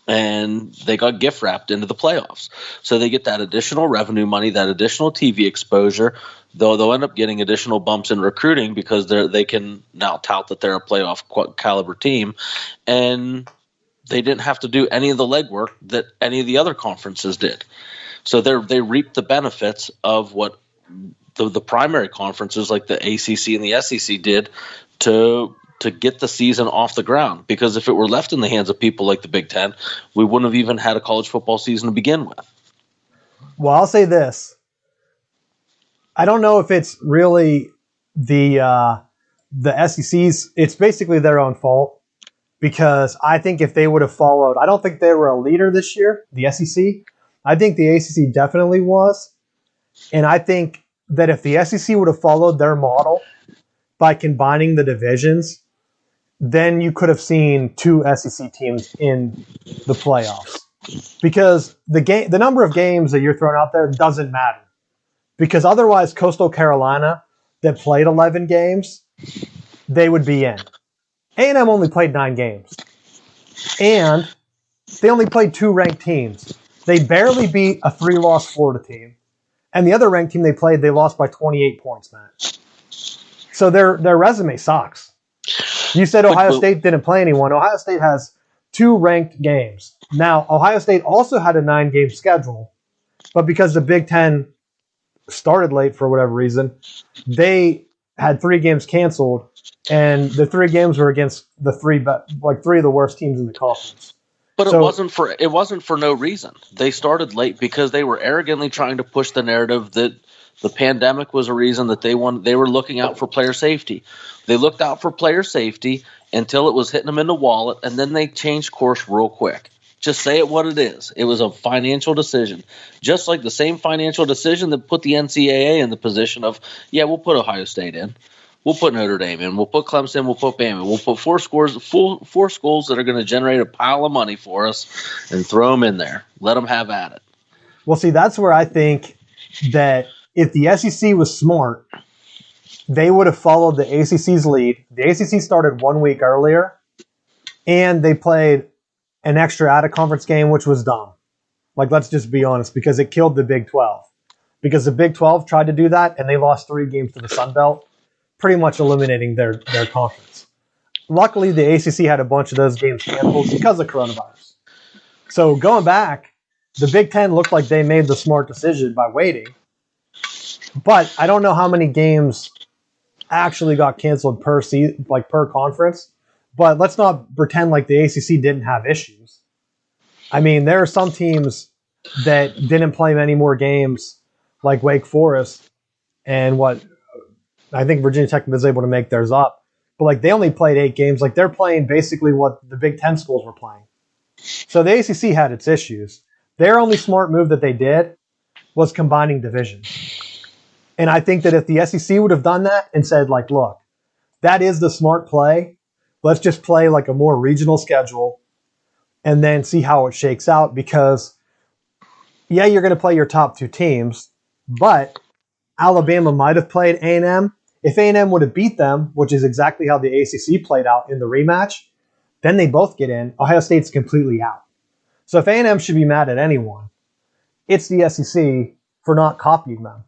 and they got gift wrapped into the playoffs. So they get that additional revenue money, that additional TV exposure, though they'll end up getting additional bumps in recruiting because they can now tout that they're a playoff caliber team. And they didn't have to do any of the legwork that any of the other conferences did. So they reap the benefits of what the primary conferences like the ACC and the SEC did to get the season off the ground. Because if it were left in the hands of people like the Big Ten, we wouldn't have even had a college football season to begin with. Well, I'll say this. I don't know if it's really the SEC's. It's basically their own fault, because I think if they would have followed, I don't think they were a leader this year, the SEC. I think the ACC definitely was. And I think that if the SEC would have followed their model by combining the divisions, then you could have seen 2 SEC teams in the playoffs. Because the number of games that you're throwing out there doesn't matter. Because otherwise, Coastal Carolina, that played 11 games, they would be in. A&M only played 9 games. And they only played 2 ranked teams. They barely beat a 3-loss Florida team. And the other ranked team they played, they lost by 28 points, Matt. So their resume sucks. You said Ohio State didn't play anyone. Ohio State has 2 ranked games. Now, Ohio State also had a 9-game schedule, but because the Big Ten started late for whatever reason, they had 3 games canceled, and the 3 games were against the 3 of the worst teams in the conference. But it wasn't for no reason. They started late because they were arrogantly trying to push the narrative that the pandemic was a reason that they were looking out for player safety. They looked out for player safety until it was hitting them in the wallet, and then they changed course real quick. Just say it what it is. It was a financial decision. Just like the same financial decision that put the NCAA in the position of, yeah, we'll put Ohio State in. We'll put Notre Dame in. We'll put Clemson. We'll put Bama. We'll put 4 schools that are going to generate a pile of money for us and throw them in there. Let them have at it. Well, see, that's where I think that if the SEC was smart, they would have followed the ACC's lead. The ACC started 1 week earlier, and they played an extra out-of-conference game, which was dumb. Like, let's just be honest, because it killed the Big 12. Because the Big 12 tried to do that, and they lost 3 games to the Sun Belt, pretty much eliminating their conference. Luckily, the ACC had a bunch of those games canceled because of coronavirus. So going back, the Big Ten looked like they made the smart decision by waiting. But I don't know how many games actually got canceled per conference. But let's not pretend like the ACC didn't have issues. I mean, there are some teams that didn't play many more games, like Wake Forest, and I think Virginia Tech was able to make theirs up. But like they only played 8 games. Like they're playing basically what the Big Ten schools were playing. So the ACC had its issues. Their only smart move that they did was combining divisions. And I think that if the SEC would have done that and said, like, look, that is the smart play. Let's just play like a more regional schedule and then see how it shakes out. Because, yeah, you're going to play your top 2 teams, but Alabama might have played A&M. If A&M would have beat them, which is exactly how the ACC played out in the rematch, then they both get in. Ohio State's completely out. So if A&M should be mad at anyone, it's the SEC for not copying them.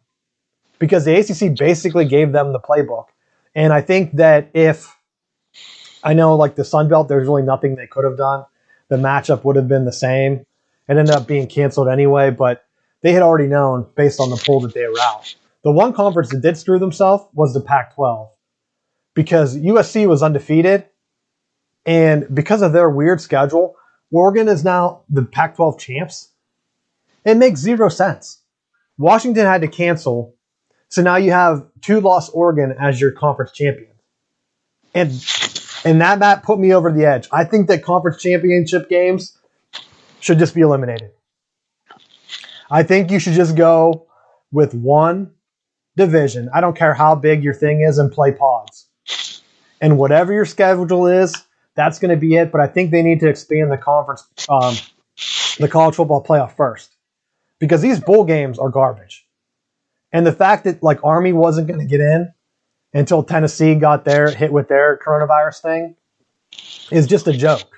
Because the ACC basically gave them the playbook. And I think that I know like the Sun Belt, there's really nothing they could have done. The matchup would have been the same. It ended up being canceled anyway, but they had already known based on the poll that they were out. The one conference that did screw themselves was the Pac-12 because USC was undefeated, and because of their weird schedule, Oregon is now the Pac-12 champs. It makes 0 sense. Washington had to cancel, so now you have 2-loss Oregon as your conference champion. And that put me over the edge. I think that conference championship games should just be eliminated. I think you should just go with one division. I don't care how big your thing is and play pods. And whatever your schedule is, that's going to be it. But I think they need to expand the conference, the college football playoff first. Because these bowl games are garbage. And the fact that like Army wasn't going to get in until Tennessee got hit with their coronavirus thing is just a joke.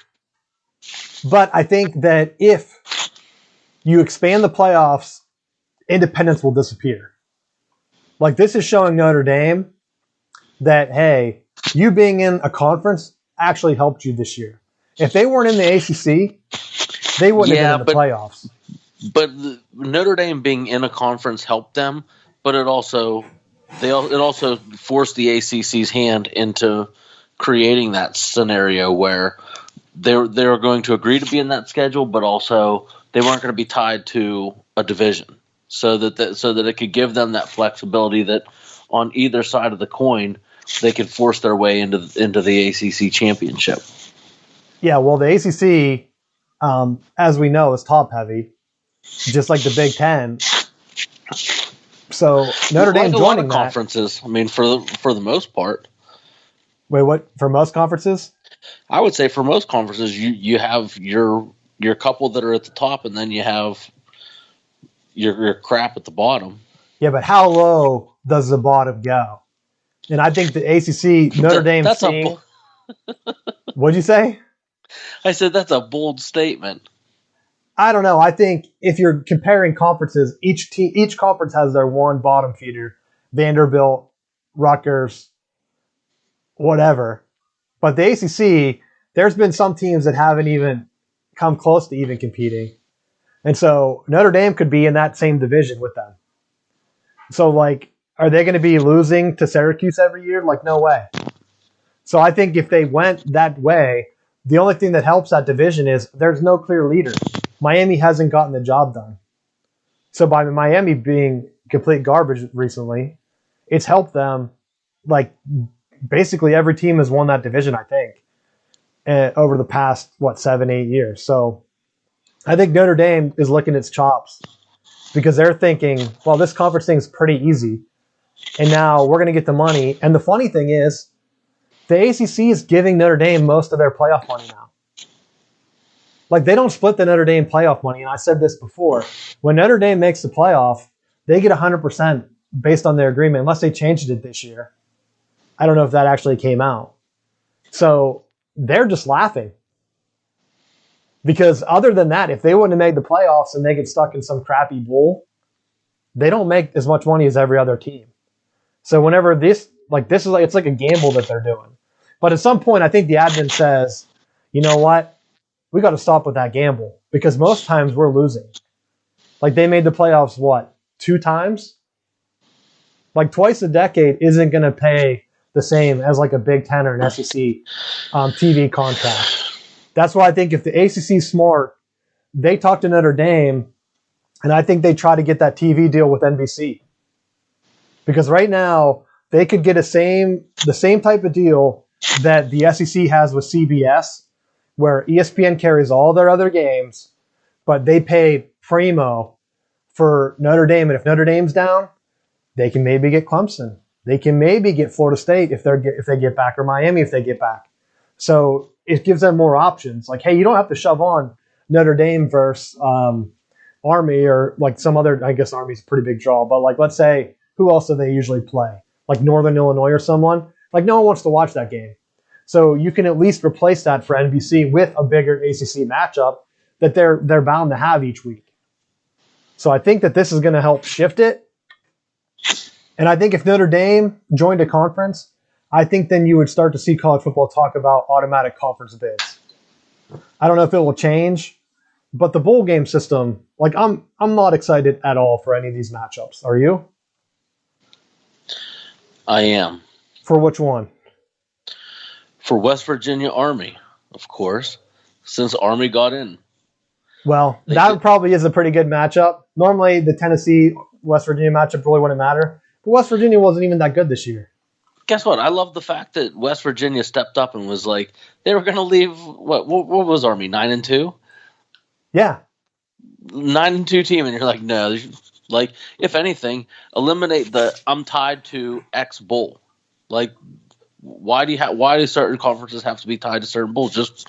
But I think that if you expand the playoffs, independence will disappear. Like this is showing Notre Dame that, hey, you being in a conference actually helped you this year. If they weren't in the ACC, they wouldn't have been in the playoffs. But Notre Dame being in a conference helped them, but it also forced the ACC's hand into creating that scenario where they were going to agree to be in that schedule, but also they weren't going to be tied to a division, so that it could give them that flexibility that on either side of the coin they could force their way into the ACC championship. Yeah, well, the ACC, as we know, is top heavy, just like the Big Ten. So Notre Like Dame a lot of joining that. conferences. I mean, for the most part, Wait, what? For most conferences? I would say for most conferences, you have your couple that are at the top, and then you have your crap at the bottom. Yeah, but how low does the bottom go? And I think the ACC, Notre Dame That's a seeing. What'd you say? I said that's a bold statement. I don't know. I think if you're comparing conferences, each conference has their one bottom feeder: Vanderbilt, Rutgers, whatever. But the ACC, there's been some teams that haven't even come close to even competing, and so Notre Dame could be in that same division with them. So, like, are they going to be losing to Syracuse every year? Like, no way. So I think if they went that way, the only thing that helps that division is there's no clear leader. Miami hasn't gotten the job done. So by Miami being complete garbage recently, it's helped them. Like, basically every team has won that division, I think, over the past, 7, 8 years. So I think Notre Dame is licking its chops because they're thinking, well, this conference thing is pretty easy. And now we're going to get the money. And the funny thing is, the ACC is giving Notre Dame most of their playoff money now. Like, they don't split the Notre Dame playoff money. And I said this before. When Notre Dame makes the playoff, they get 100% based on their agreement, unless they changed it this year. I don't know if that actually came out. So they're just laughing. Because other than that, if they wouldn't have made the playoffs and they get stuck in some crappy bowl, they don't make as much money as every other team. So whenever it's like a gamble that they're doing. But at some point, I think the admin says, you know what? We got to stop with that gamble because most times we're losing. Like, they made the playoffs, 2 times? Like, twice a decade isn't going to pay the same as like a Big Ten or an SEC TV contract. That's why I think if the ACC is smart, they talk to Notre Dame, and I think they try to get that TV deal with NBC. Because right now, they could get the same type of deal that the SEC has with CBS, where ESPN carries all their other games, but they pay primo for Notre Dame. And if Notre Dame's down, they can maybe get Clemson. They can maybe get Florida State if they get back, or Miami if they get back. So it gives them more options. Like, hey, you don't have to shove on Notre Dame versus Army or like some other. I guess Army's a pretty big draw, but like, let's say, who else do they usually play? Like Northern Illinois or someone. Like, no one wants to watch that game. So you can at least replace that for NBC with a bigger ACC matchup that they're bound to have each week. So I think that this is going to help shift it. And I think if Notre Dame joined a conference, I think then you would start to see college football talk about automatic conference bids. I don't know if it will change, but the bowl game system, like, I'm not excited at all for any of these matchups. Are you? I am. For which one? For West Virginia Army, of course, since Army got in. Well, that probably is a pretty good matchup. Normally, the Tennessee-West Virginia matchup really wouldn't matter. But West Virginia wasn't even that good this year. Guess what? I love the fact that West Virginia stepped up and was like, they were going to leave, what was Army, 9-2? Yeah. 9-2 team, and you're like, no. Like, if anything, eliminate the I'm tied to X bowl. Like, why do certain conferences have to be tied to certain bowls? Just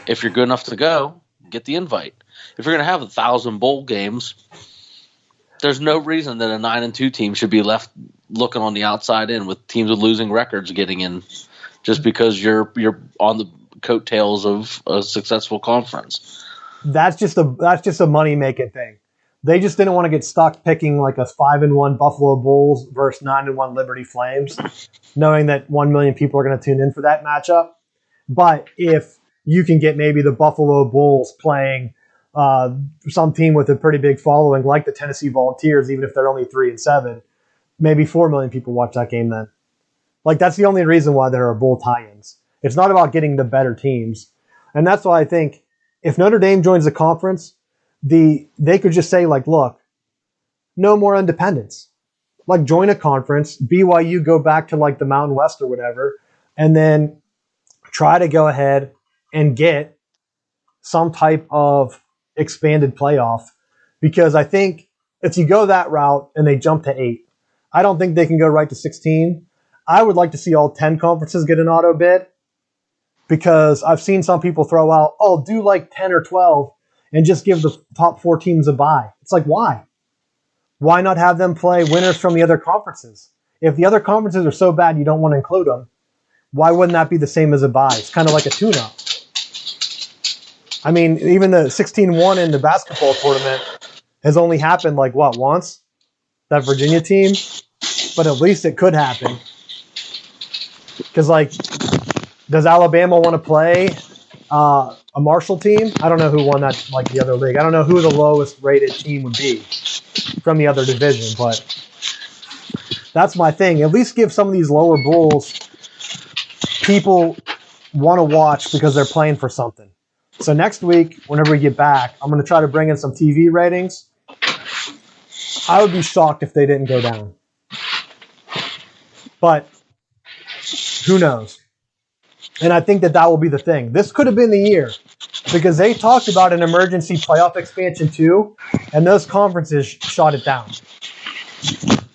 if you're good enough to go, get the invite. If you're going to have 1,000 bowl games, there's no reason that a 9-2 team should be left looking on the outside in with teams with losing records getting in, just because you're on the coattails of a successful conference. That's just a money making thing. They just didn't want to get stuck picking like a 5-1 Buffalo Bulls versus 9-1 Liberty Flames, knowing that 1 million people are going to tune in for that matchup. But if you can get maybe the Buffalo Bulls playing some team with a pretty big following, like the Tennessee Volunteers, even if they're only 3-7, maybe 4 million people watch that game then. Like, that's the only reason why there are bowl tie-ins. It's not about getting the better teams. And that's why I think if Notre Dame joins the conference, they could just say, like, look, no more independence. Like, join a conference, BYU go back to like the Mountain West or whatever, and then try to go ahead and get some type of expanded playoff. Because I think if you go that route and they jump to 8, I don't think they can go right to 16. I would like to see all 10 conferences get an auto bid because I've seen some people throw out, oh, do like 10 or 12 and just give the top 4 teams a bye. It's like, why? Why not have them play winners from the other conferences? If the other conferences are so bad you don't want to include them, why wouldn't that be the same as a bye? It's kind of like a tune-up. I mean, even the 16-1 in the basketball tournament has only happened like, what, once? That Virginia team? But at least it could happen. Because, like, does Alabama want to play a Marshall team? I don't know who won that, like, the other league. I don't know who the lowest rated team would be from the other division, but that's my thing. At least give some of these lower bowls people want to watch because they're playing for something. So next week, whenever we get back, I'm going to try to bring in some TV ratings. I would be shocked if they didn't go down. But who knows? And I think that will be the thing. This could have been the year because they talked about an emergency playoff expansion too, and those conferences shot it down.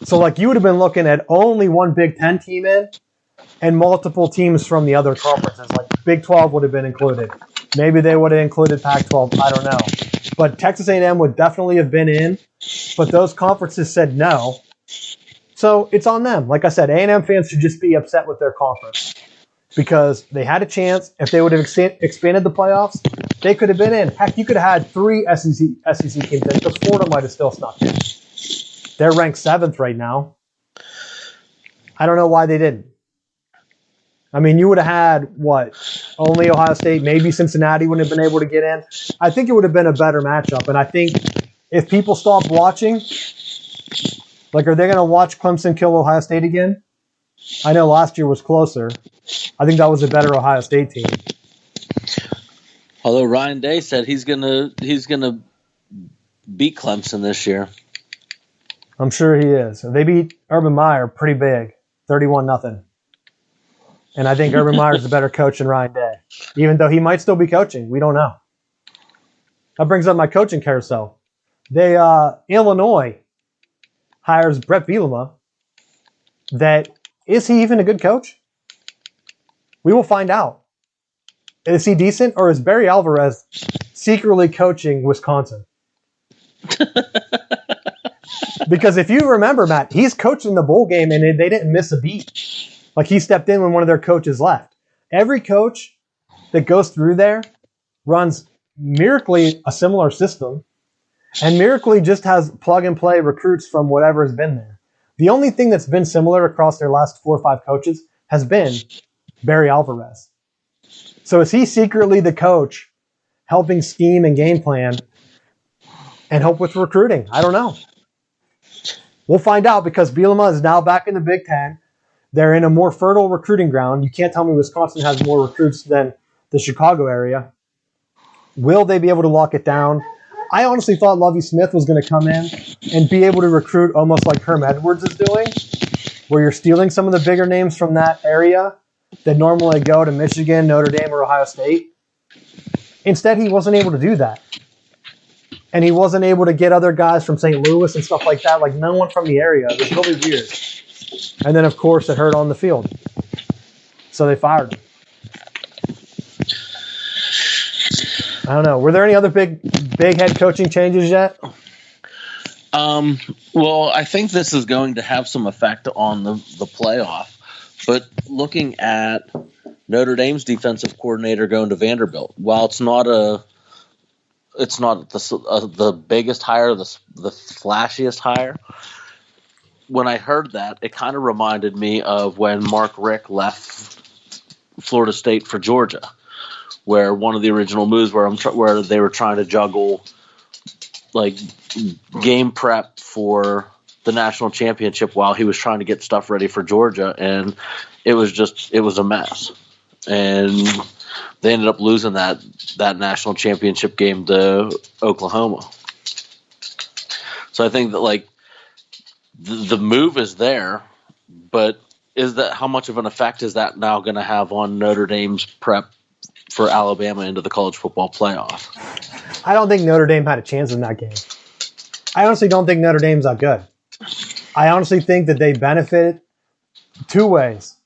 So like you would have been looking at only one Big Ten team in and multiple teams from the other conferences. Like Big 12 would have been included. Maybe they would have included Pac-12. I don't know. But Texas A&M would definitely have been in, but those conferences said no. So it's on them. Like I said, A&M fans should just be upset with their conference because they had a chance. If they would have expanded the playoffs, they could have been in. Heck, you could have had 3 SEC teams in because Florida might have still snuck in. They're ranked 7th right now. I don't know why they didn't. I mean, you would have had, what, only Ohio State, maybe Cincinnati wouldn't have been able to get in. I think it would have been a better matchup. And I think if people stop watching, like, are they going to watch Clemson kill Ohio State again? I know last year was closer. I think that was a better Ohio State team. Although Ryan Day said he's gonna beat Clemson this year. I'm sure he is. They beat Urban Meyer pretty big, 31-0. And I think Urban Meyer's a better coach than Ryan Day, even though he might still be coaching. We don't know. That brings up my coaching carousel. Illinois hires Brett Bielema. Is he even a good coach? We will find out. Is he decent, or is Barry Alvarez secretly coaching Wisconsin? Because if you remember, Matt, he's coaching the bowl game, and they didn't miss a beat. Like, he stepped in when one of their coaches left. Every coach that goes through there runs miraculously a similar system, and miraculously just has plug-and-play recruits from whatever has been there. The only thing that's been similar across their last 4 or 5 coaches has been Barry Alvarez. So is he secretly the coach helping scheme and game plan and help with recruiting? I don't know. We'll find out because Bielema is now back in the Big Ten. They're in a more fertile recruiting ground. You can't tell me Wisconsin has more recruits than the Chicago area. Will they be able to lock it down? I honestly thought Lovie Smith was going to come in and be able to recruit almost like Herm Edwards is doing, where you're stealing some of the bigger names from that area that normally go to Michigan, Notre Dame, or Ohio State. Instead, he wasn't able to do that. And he wasn't able to get other guys from St. Louis and stuff like that, like no one from the area. It was really weird. And then, of course, it hurt on the field. So they fired him. I don't know. Were there any other big head coaching changes yet? Well, I think this is going to have some effect on the playoff. But looking at Notre Dame's defensive coordinator going to Vanderbilt, while it's not the biggest hire, the flashiest hire. When I heard that, it kind of reminded me of when Mark Richt left Florida State for Georgia, where one of the original moves where they were trying to juggle like game prep for the national championship while he was trying to get stuff ready for Georgia, and it was a mess. And they ended up losing that national championship game to Oklahoma. So I think that like the move is there, but how much of an effect is that now going to have on Notre Dame's prep for Alabama into the college football playoff? I don't think Notre Dame had a chance in that game. I honestly don't think Notre Dame's that good. I honestly think that they benefited two ways.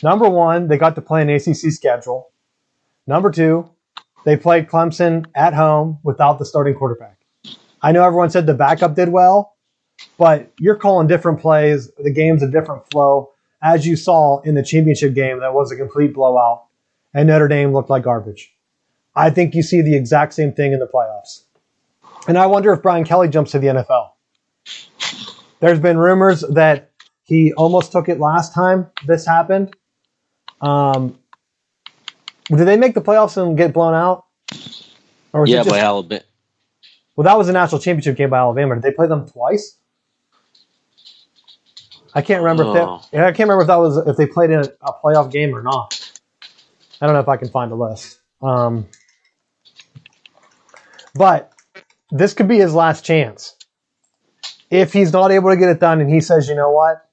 Number one, they got to play an ACC schedule. Number two, they played Clemson at home without the starting quarterback. I know everyone said the backup did well, but you're calling different plays. The game's a different flow. As you saw in the championship game, that was a complete blowout, and Notre Dame looked like garbage. I think you see the exact same thing in the playoffs. And I wonder if Brian Kelly jumps to the NFL. There's been rumors that he almost took it last time this happened. Did they make the playoffs and get blown out? Or was by Alabama. Well, that was a national championship game by Alabama. Did they play them twice? I can't remember if they played in a playoff game or not. I don't know if I can find a list. But this could be his last chance. If he's not able to get it done and he says, you know what?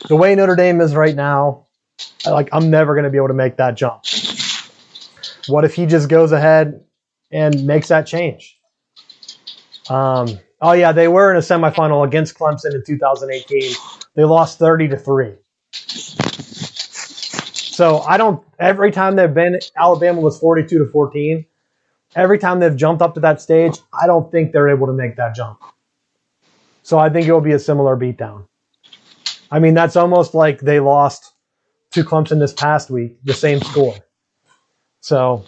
The way Notre Dame is right now, I'm never going to be able to make that jump. What if he just goes ahead and makes that change? They were in a semifinal against Clemson in 2018. They lost 30-3. So every time they've been, Alabama was 42-14. Every time they've jumped up to that stage, I don't think they're able to make that jump. So I think it will be a similar beatdown. I mean, that's almost like they lost to Clemson this past week, the same score. So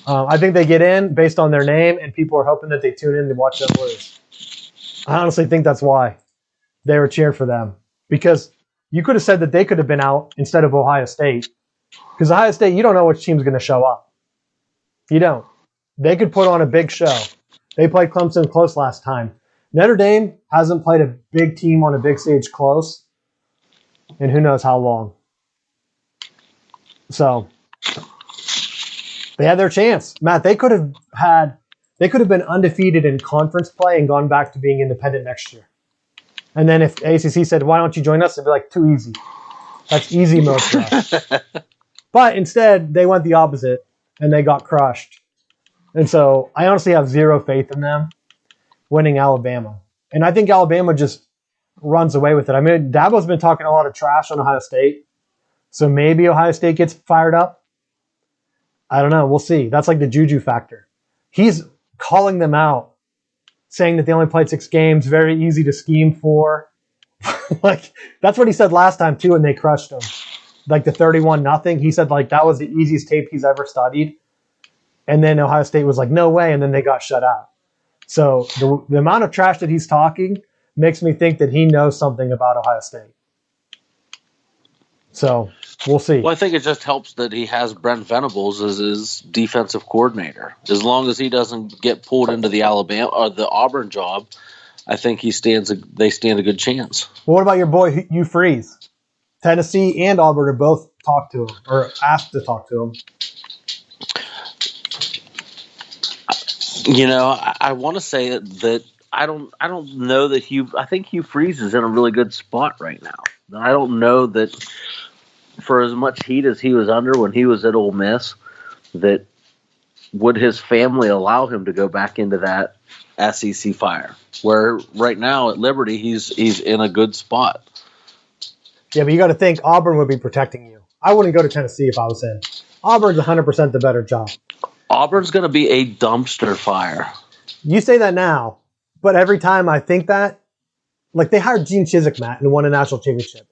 I think they get in based on their name, and people are hoping that they tune in to watch them lose. I honestly think that's why they were cheering for them. Because you could have said that they could have been out instead of Ohio State. Because Ohio State, you don't know which team's going to show up. You don't. They could put on a big show. They played Clemson close last time. Notre Dame hasn't played a big team on a big stage close in who knows how long. So they had their chance. Matt, they could have been undefeated in conference play and gone back to being independent next year. And then if ACC said, why don't you join us? They'd be like, too easy. That's easy mode for us. But instead, they went the opposite, and they got crushed. And so I honestly have zero faith in them winning Alabama. And I think Alabama just runs away with it. I mean, Dabo's been talking a lot of trash on Ohio State. So maybe Ohio State gets fired up. I don't know. We'll see. That's like the Juju factor. He's calling them out, saying that they only played 6 games, very easy to scheme for. That's what he said last time, too, and they crushed him. Like the 31-0. He said, that was the easiest tape he's ever studied. And then Ohio State was like, no way, and then they got shut out. So the amount of trash that he's talking makes me think that he knows something about Ohio State. So we'll see. Well, I think it just helps that he has Brent Venables as his defensive coordinator. As long as he doesn't get pulled into the Alabama or the Auburn job, I think they stand a good chance. Well, what about your boy Hugh Freeze? Tennessee and Auburn are both talked to him or asked to talk to him. I want to say that I don't know that I think Hugh Freeze is in a really good spot right now. I don't know that for as much heat as he was under when he was at Ole Miss, that would his family allow him to go back into that SEC fire? Where right now at Liberty, he's in a good spot. Yeah, but you got to think Auburn would be protecting you. I wouldn't go to Tennessee if I was in. Auburn's 100% the better job. Auburn's going to be a dumpster fire. You say that now, but every time I think that, they hired Gene Chizik, Matt, and won a national championship.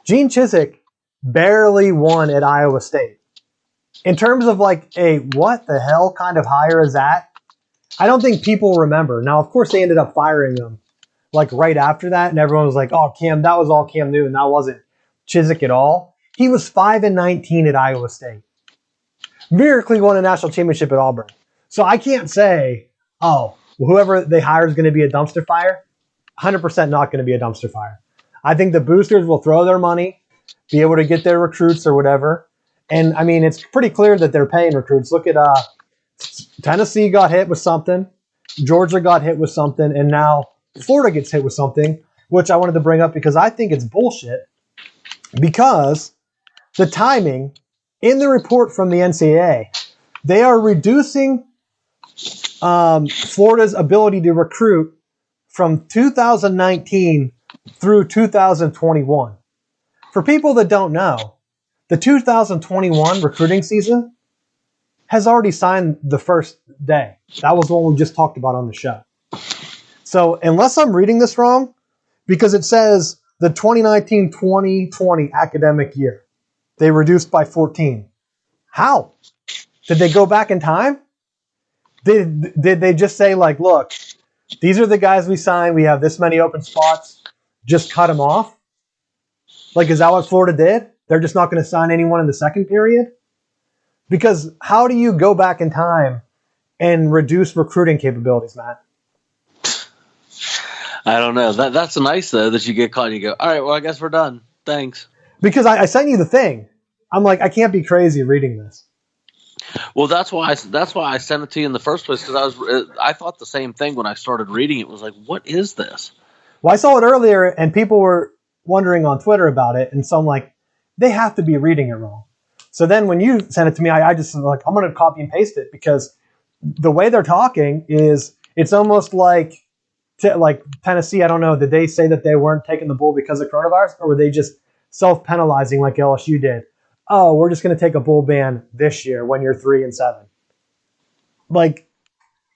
Gene Chizik barely won at Iowa State. In terms of what the hell kind of hire is that? I don't think people remember. Now, of course, they ended up firing him right after that, and everyone was like, oh, Cam, that was all Cam Newton. That wasn't Chizik at all. He was 5-19 at Iowa State. Miraculously won a national championship at Auburn. So I can't say, whoever they hire is going to be a dumpster fire. 100% not going to be a dumpster fire. I think the boosters will throw their money, be able to get their recruits or whatever. And, I mean, it's pretty clear that they're paying recruits. Look at Tennessee got hit with something. Georgia got hit with something. And now Florida gets hit with something, which I wanted to bring up because I think it's bullshit. Because the timing in the report from the NCAA, they are reducing Florida's ability to recruit from 2019 through 2021. For people that don't know, the 2021 recruiting season has already signed the first day. That was the one we just talked about on the show. So unless I'm reading this wrong, because it says the 2019-2020 academic year, they reduced by 14. How? Did they go back in time? Did they just say, like, look, these are the guys we signed. We have this many open spots. Just cut them off? Like, is that what Florida did? They're just not going to sign anyone in the second period? Because how do you go back in time and reduce recruiting capabilities, Matt? I don't know. That's nice, though, that you get caught and you go, all right, well, I guess we're done. Thanks. Because I sent you the thing. I'm like, I can't be crazy reading this. Well, that's why I sent it to you in the first place, because I thought the same thing when I started reading it. Was like, what is this? Well, I saw it earlier, and people were wondering on Twitter about it, and so I'm like, they have to be reading it wrong. So then when you sent it to me, I just was like, I'm going to copy and paste it, because the way they're talking is, it's almost like Tennessee. I don't know, did they say that they weren't taking the bowl because of coronavirus, or were they just self-penalizing like LSU did? Oh, we're just going to take a bowl ban this year when you're 3-7. Like,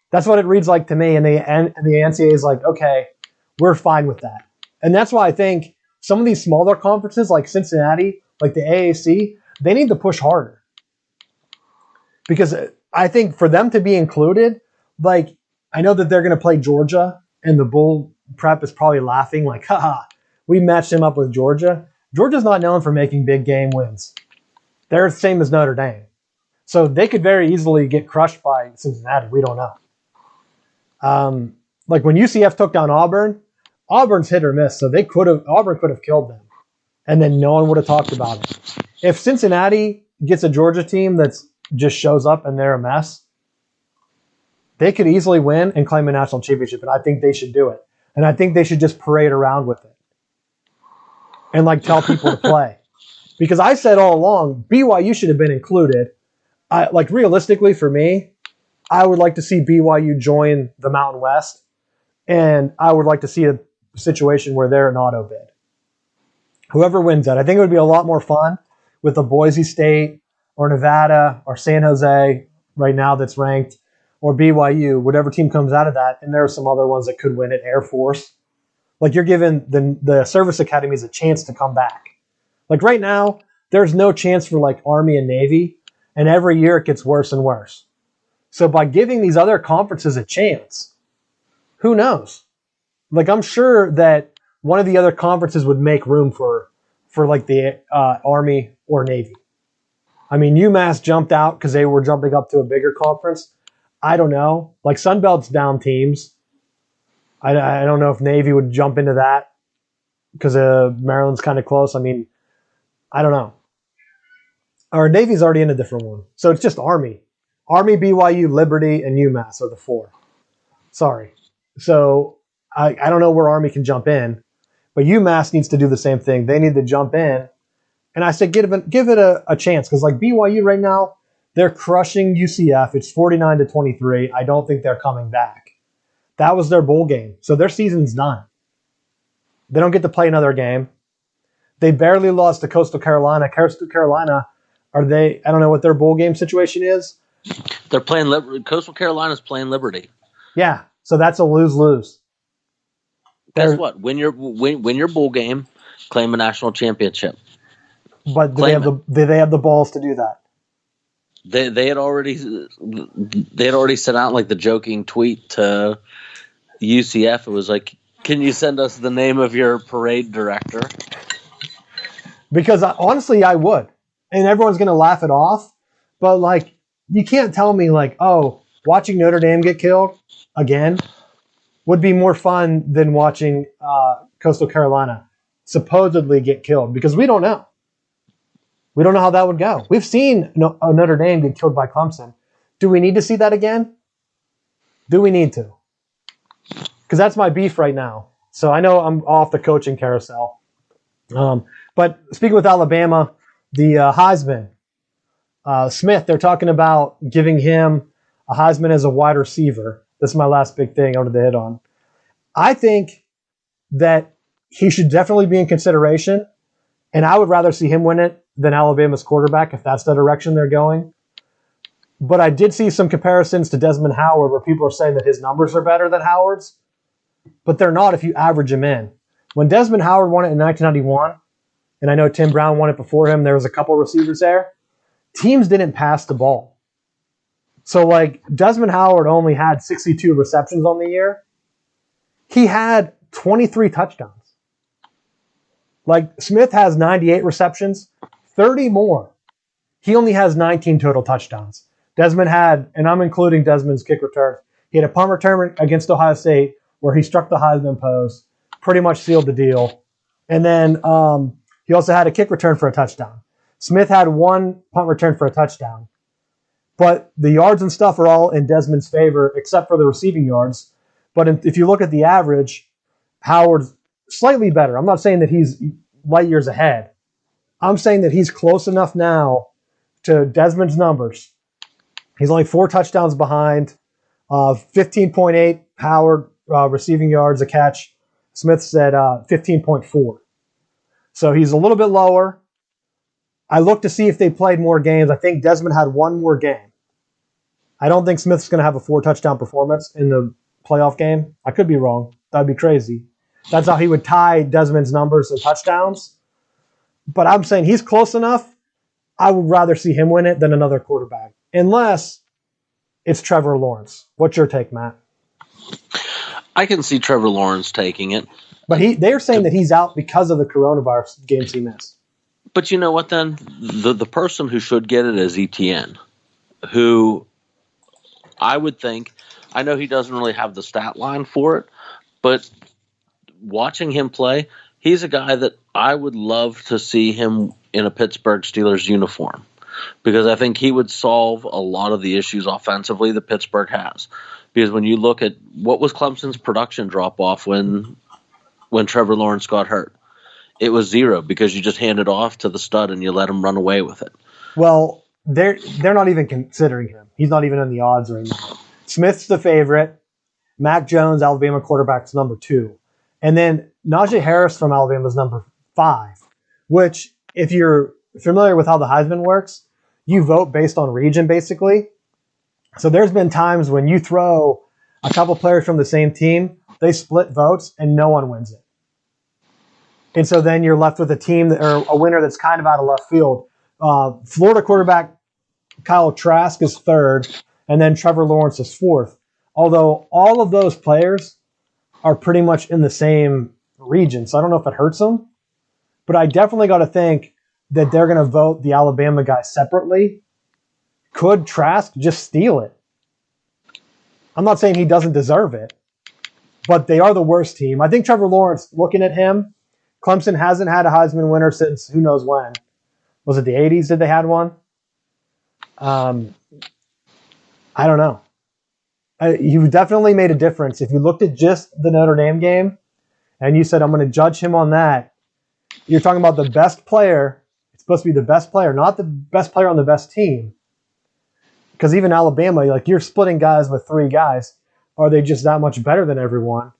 that's what it reads like to me. And the NCAA is like, okay, we're fine with that. And that's why I think some of these smaller conferences like Cincinnati, like the AAC, they need to push harder. Because I think for them to be included, like, I know that they're going to play Georgia, and the bowl prep is probably laughing like, haha, we matched him up with Georgia. Georgia's not known for making big game wins. They're the same as Notre Dame. So they could very easily get crushed by Cincinnati. We don't know. Like when UCF took down Auburn, Auburn's hit or miss. So Auburn could have killed them. And then no one would have talked about it. If Cincinnati gets a Georgia team that's just shows up and they're a mess, they could easily win and claim a national championship. And I think they should do it. And I think they should just parade around with it. And like tell people to play. Because I said all along, BYU should have been included. Like realistically for me, I would like to see BYU join the Mountain West. And I would like to see a situation where they're an auto bid. Whoever wins that, I think it would be a lot more fun with a Boise State or Nevada or San Jose right now that's ranked, or BYU, whatever team comes out of that. And there are some other ones that could win it, Air Force. Like you're giving the service academies a chance to come back. Like right now, there's no chance for like Army and Navy, and every year it gets worse and worse. So by giving these other conferences a chance, who knows? Like I'm sure that one of the other conferences would make room for like the Army or Navy. I mean, UMass jumped out because they were jumping up to a bigger conference. I don't know. Like Sunbelt's down teams. I don't know if Navy would jump into that because Maryland's kind of close. I mean, I don't know. Or Navy's already in a different one. So it's just Army. Army, BYU, Liberty, and UMass are the four. Sorry. So I don't know where Army can jump in, but UMass needs to do the same thing. They need to jump in. And I said, give it a chance. Because like BYU right now, they're crushing UCF. It's 49-23. I don't think they're coming back. That was their bowl game. So their season's done. They don't get to play another game. They barely lost to Coastal Carolina. Coastal Carolina, I don't know what their bowl game situation is. They're playing Coastal Carolina's playing Liberty. Yeah, so that's a lose-lose. Guess what? Win your bowl game, claim a national championship. But do they have the balls to do that? They had already sent out like the joking tweet to UCF. It was like, can you send us the name of your parade director? Because honestly, I would. And everyone's going to laugh it off. But, like, you can't tell me, like, oh, watching Notre Dame get killed again would be more fun than watching Coastal Carolina supposedly get killed. Because we don't know. We don't know how that would go. We've seen Notre Dame get killed by Clemson. Do we need to see that again? Do we need to? Because that's my beef right now. So I know I'm off the coaching carousel. But speaking with Alabama, the Heisman, Smith, they're talking about giving him a Heisman as a wide receiver. This is my last big thing I wanted to hit on. I think that he should definitely be in consideration, and I would rather see him win it than Alabama's quarterback if that's the direction they're going. But I did see some comparisons to Desmond Howard where people are saying that his numbers are better than Howard's, but they're not if you average him in. When Desmond Howard won it in 1991, and I know Tim Brown won it before him, there was a couple receivers there, teams didn't pass the ball. So, like, Desmond Howard only had 62 receptions on the year. He had 23 touchdowns. Like, Smith has 98 receptions, 30 more. He only has 19 total touchdowns. Desmond had, and I'm including Desmond's kick return, he had a punt return against Ohio State where he struck the Heisman pose, pretty much sealed the deal. And then he also had a kick return for a touchdown. Smith had one punt return for a touchdown. But the yards and stuff are all in Desmond's favor, except for the receiving yards. But if you look at the average, Howard's slightly better. I'm not saying that he's light years ahead. I'm saying that he's close enough now to Desmond's numbers. He's only 4 touchdowns behind, 15.8 Howard receiving yards a catch. Smith said 15.4. So he's a little bit lower. I looked to see if they played more games. I think Desmond had one more game. I don't think Smith's going to have a 4-touchdown performance in the playoff game. I could be wrong. That'd be crazy. That's how he would tie Desmond's numbers and touchdowns. But I'm saying he's close enough. I would rather see him win it than another quarterback. Unless it's Trevor Lawrence. What's your take, Matt? I can see Trevor Lawrence taking it. But they're saying that he's out because of the coronavirus games he missed. But you know what, then? The person who should get it is ETN, who I would think, I know he doesn't really have the stat line for it, but watching him play, he's a guy that I would love to see him in a Pittsburgh Steelers uniform, because I think he would solve a lot of the issues offensively that Pittsburgh has. Because when you look at what was Clemson's production drop-off when Trevor Lawrence got hurt, it was 0 because you just hand it off to the stud and you let him run away with it. Well, they're not even considering him. He's not even in the odds right now. Smith's the favorite. Mac Jones, Alabama quarterback's number 2. And then Najee Harris from Alabama is number 5, which, if you're familiar with how the Heisman works, you vote based on region, basically. So there's been times when you throw a couple players from the same team, they split votes, and no one wins it. And so then you're left with a team or a winner that's kind of out of left field. Florida quarterback Kyle Trask is 3rd, and then Trevor Lawrence is 4th. Although all of those players are pretty much in the same region, so I don't know if it hurts them. But I definitely got to think that they're going to vote the Alabama guy separately. Could Trask just steal it? I'm not saying he doesn't deserve it, but they are the worst team. I think Trevor Lawrence, looking at him, Clemson hasn't had a Heisman winner since who knows when. Was it the 80s did they had one? I don't know. He definitely made a difference. If you looked at just the Notre Dame game and you said, I'm going to judge him on that, you're talking about the best player. It's supposed to be the best player, not the best player on the best team. Because even Alabama, you're splitting guys with 3 guys. Are they just that much better than everyone?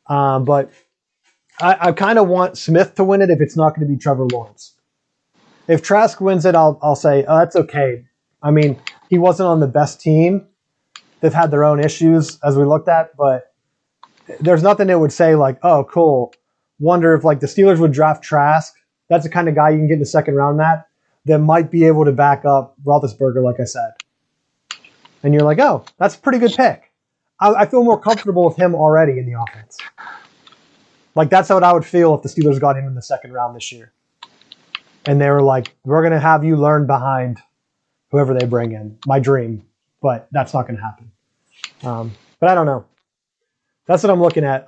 But I kind of want Smith to win it if it's not going to be Trevor Lawrence. If Trask wins it, I'll say, oh, that's okay. I mean, he wasn't on the best team. They've had their own issues, as we looked at, but there's nothing that would say, like, oh, cool. Wonder if, the Steelers would draft Trask. That's the kind of guy you can get in the second round that might be able to back up Roethlisberger, like I said. And you're like, oh, that's a pretty good pick. I feel more comfortable with him already in the offense. That's how I would feel if the Steelers got him in the second round this year. And they were like, we're going to have you learn behind whoever they bring in. My dream. But that's not going to happen. But I don't know. That's what I'm looking at.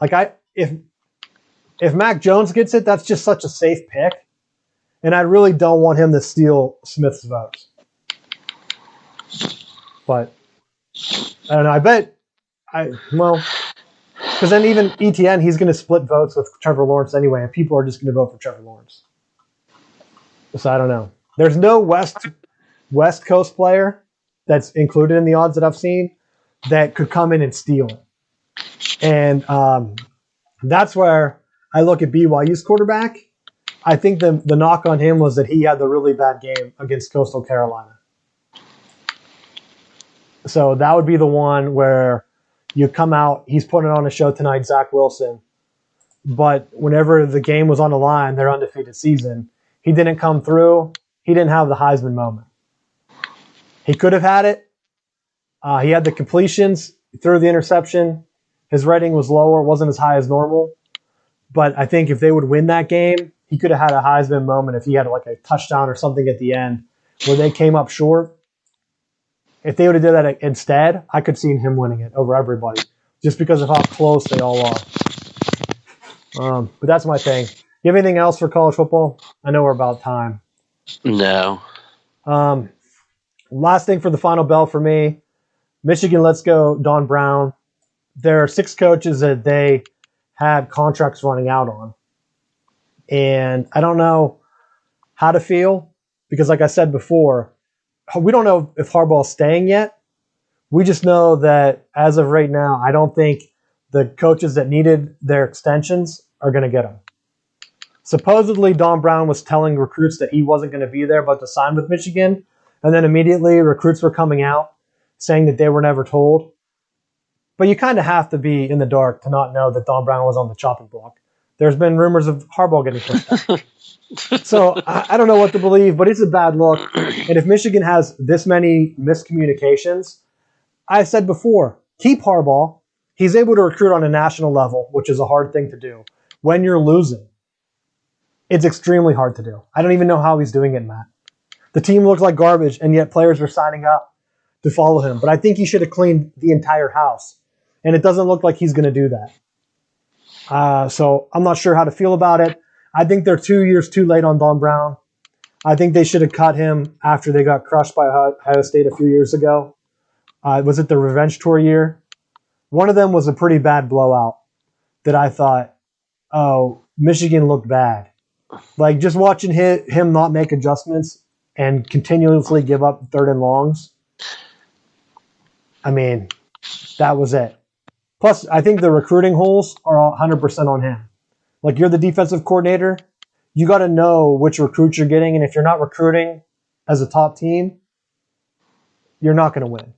If Mac Jones gets it, that's just such a safe pick. And I really don't want him to steal Smith's votes. But I don't know. I bet because then even ETN, he's going to split votes with Trevor Lawrence anyway, and people are just going to vote for Trevor Lawrence. So I don't know. There's no West Coast player that's included in the odds that I've seen that could come in and steal it. And that's where I look at BYU's quarterback. I think the knock on him was that he had the really bad game against Coastal Carolina. So that would be the one where you come out, he's putting on a show tonight, Zach Wilson. But whenever the game was on the line, their undefeated season, he didn't come through. He didn't have the Heisman moment. He could have had it. He had the completions, threw the interception. His rating was lower, wasn't as high as normal. But I think if they would win that game, he could have had a Heisman moment if he had like a touchdown or something at the end where they came up short. If they would have did that instead, I could see him winning it over everybody just because of how close they all are. But that's my thing. You have anything else for college football? I know we're about time. No. Last thing for the final bell for me, Michigan, let's go, Don Brown. There are 6 coaches that they had contracts running out on. And I don't know how to feel because, like I said before, we don't know if Harbaugh's staying yet. We just know that as of right now, I don't think the coaches that needed their extensions are going to get them. Supposedly, Don Brown was telling recruits that he wasn't going to be there but to sign with Michigan. And then immediately recruits were coming out saying that they were never told. But you kind of have to be in the dark to not know that Don Brown was on the chopping block. There's been rumors of Harbaugh getting pushed out. So I don't know what to believe, but it's a bad look. And if Michigan has this many miscommunications, I said before, keep Harbaugh. He's able to recruit on a national level, which is a hard thing to do. When you're losing, it's extremely hard to do. I don't even know how he's doing it, Matt. The team looks like garbage, and yet players are signing up to follow him. But I think he should have cleaned the entire house. And it doesn't look like he's going to do that. So I'm not sure how to feel about it. I think they're 2 years too late on Don Brown. I think they should have cut him after they got crushed by Ohio State a few years ago. Was it the revenge tour year? One of them was a pretty bad blowout that I thought, oh, Michigan looked bad. Like just watching him not make adjustments and continuously give up 3rd and longs. I mean, that was it. Plus, I think the recruiting holes are 100% on him. Like, you're the defensive coordinator. You got to know which recruits you're getting. And if you're not recruiting as a top team, you're not going to win.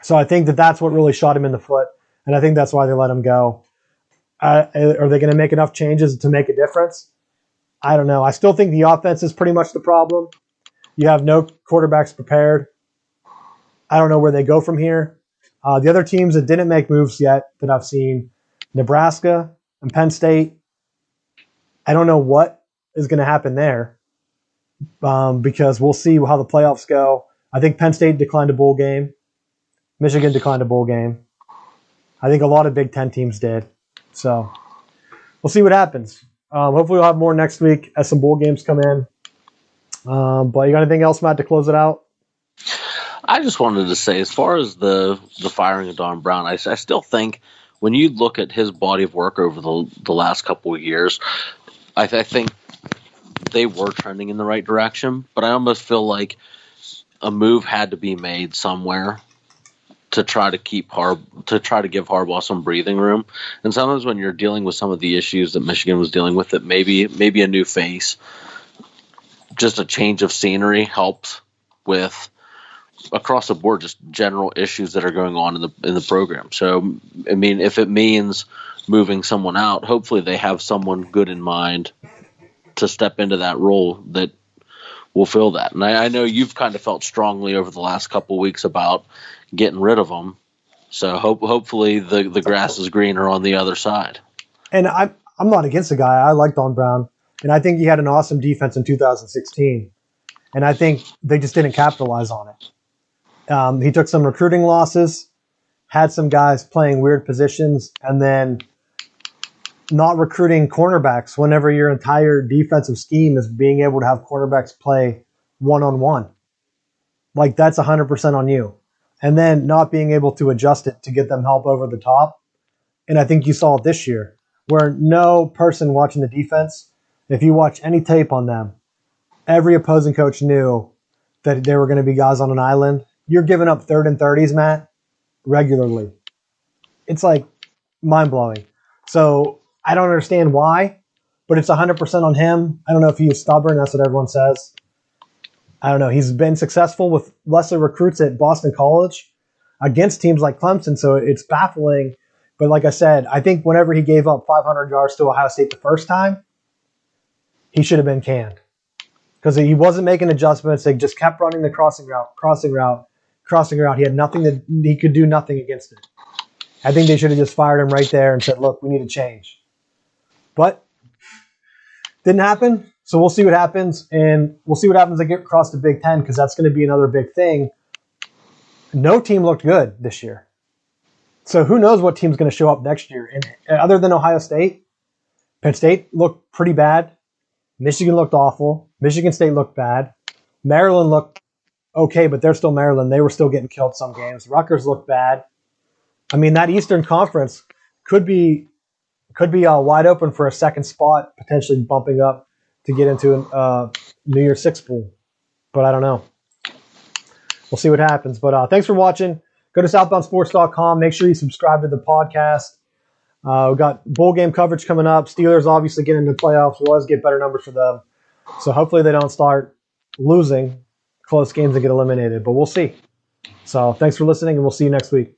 So I think that that's what really shot him in the foot. And I think that's why they let him go. Are they going to make enough changes to make a difference? I don't know. I still think the offense is pretty much the problem. You have no quarterbacks prepared. I don't know where they go from here. The other teams that didn't make moves yet that I've seen, Nebraska and Penn State, I don't know what is going to happen there because we'll see how the playoffs go. I think Penn State declined a bowl game. Michigan declined a bowl game. I think a lot of Big Ten teams did. So we'll see what happens. Hopefully we'll have more next week as some bowl games come in. But you got anything else, Matt, to close it out? I just wanted to say, as far as the firing of Don Brown, I still think when you look at his body of work over the last couple of years, I think they were trending in the right direction. But I almost feel like a move had to be made somewhere to try to give Harbaugh some breathing room. And sometimes when you're dealing with some of the issues that Michigan was dealing with, that maybe a new face, just a change of scenery helps with across the board, just general issues that are going on in the program. So, I mean, if it means moving someone out, hopefully they have someone good in mind to step into that role that will fill that. And I know you've kind of felt strongly over the last couple of weeks about getting rid of them. So hopefully the grass is greener on the other side. And I'm not against the guy. I like Don Brown, and I think he had an awesome defense in 2016. And I think they just didn't capitalize on it. He took some recruiting losses, had some guys playing weird positions, and then not recruiting cornerbacks whenever your entire defensive scheme is being able to have cornerbacks play one-on-one. Like, that's 100% on you. And then not being able to adjust it to get them help over the top. And I think you saw it this year, where no person watching the defense, if you watch any tape on them, every opposing coach knew that there were going to be guys on an island. You're giving up 3rd and 30s, Matt, regularly. It's like mind-blowing. So I don't understand why, but it's 100% on him. I don't know if he is stubborn. That's what everyone says. I don't know. He's been successful with lesser recruits at Boston College against teams like Clemson, so it's baffling. But like I said, I think whenever he gave up 500 yards to Ohio State the first time, he should have been canned because he wasn't making adjustments. They just kept running the crossing route. He had nothing he could do nothing against it. I think they should have just fired him right there and said, look, we need to change. But didn't happen. So we'll see what happens. And we'll see what happens to get across the Big Ten because that's going to be another big thing. No team looked good this year. So who knows what team's going to show up next year. And other than Ohio State, Penn State looked pretty bad. Michigan looked awful. Michigan State looked bad. Maryland looked okay, but they're still Maryland. They were still getting killed some games. Rutgers looked bad. I mean, that Eastern Conference could be wide open for a second spot, potentially bumping up to get into a New Year's Six pool. But I don't know. We'll see what happens. But thanks for watching. Go to southboundsports.com. Make sure you subscribe to the podcast. We've got bowl game coverage coming up. Steelers obviously get into the playoffs. We always get better numbers for them. So hopefully they don't start losing close games and get eliminated. But we'll see. So thanks for listening, and we'll see you next week.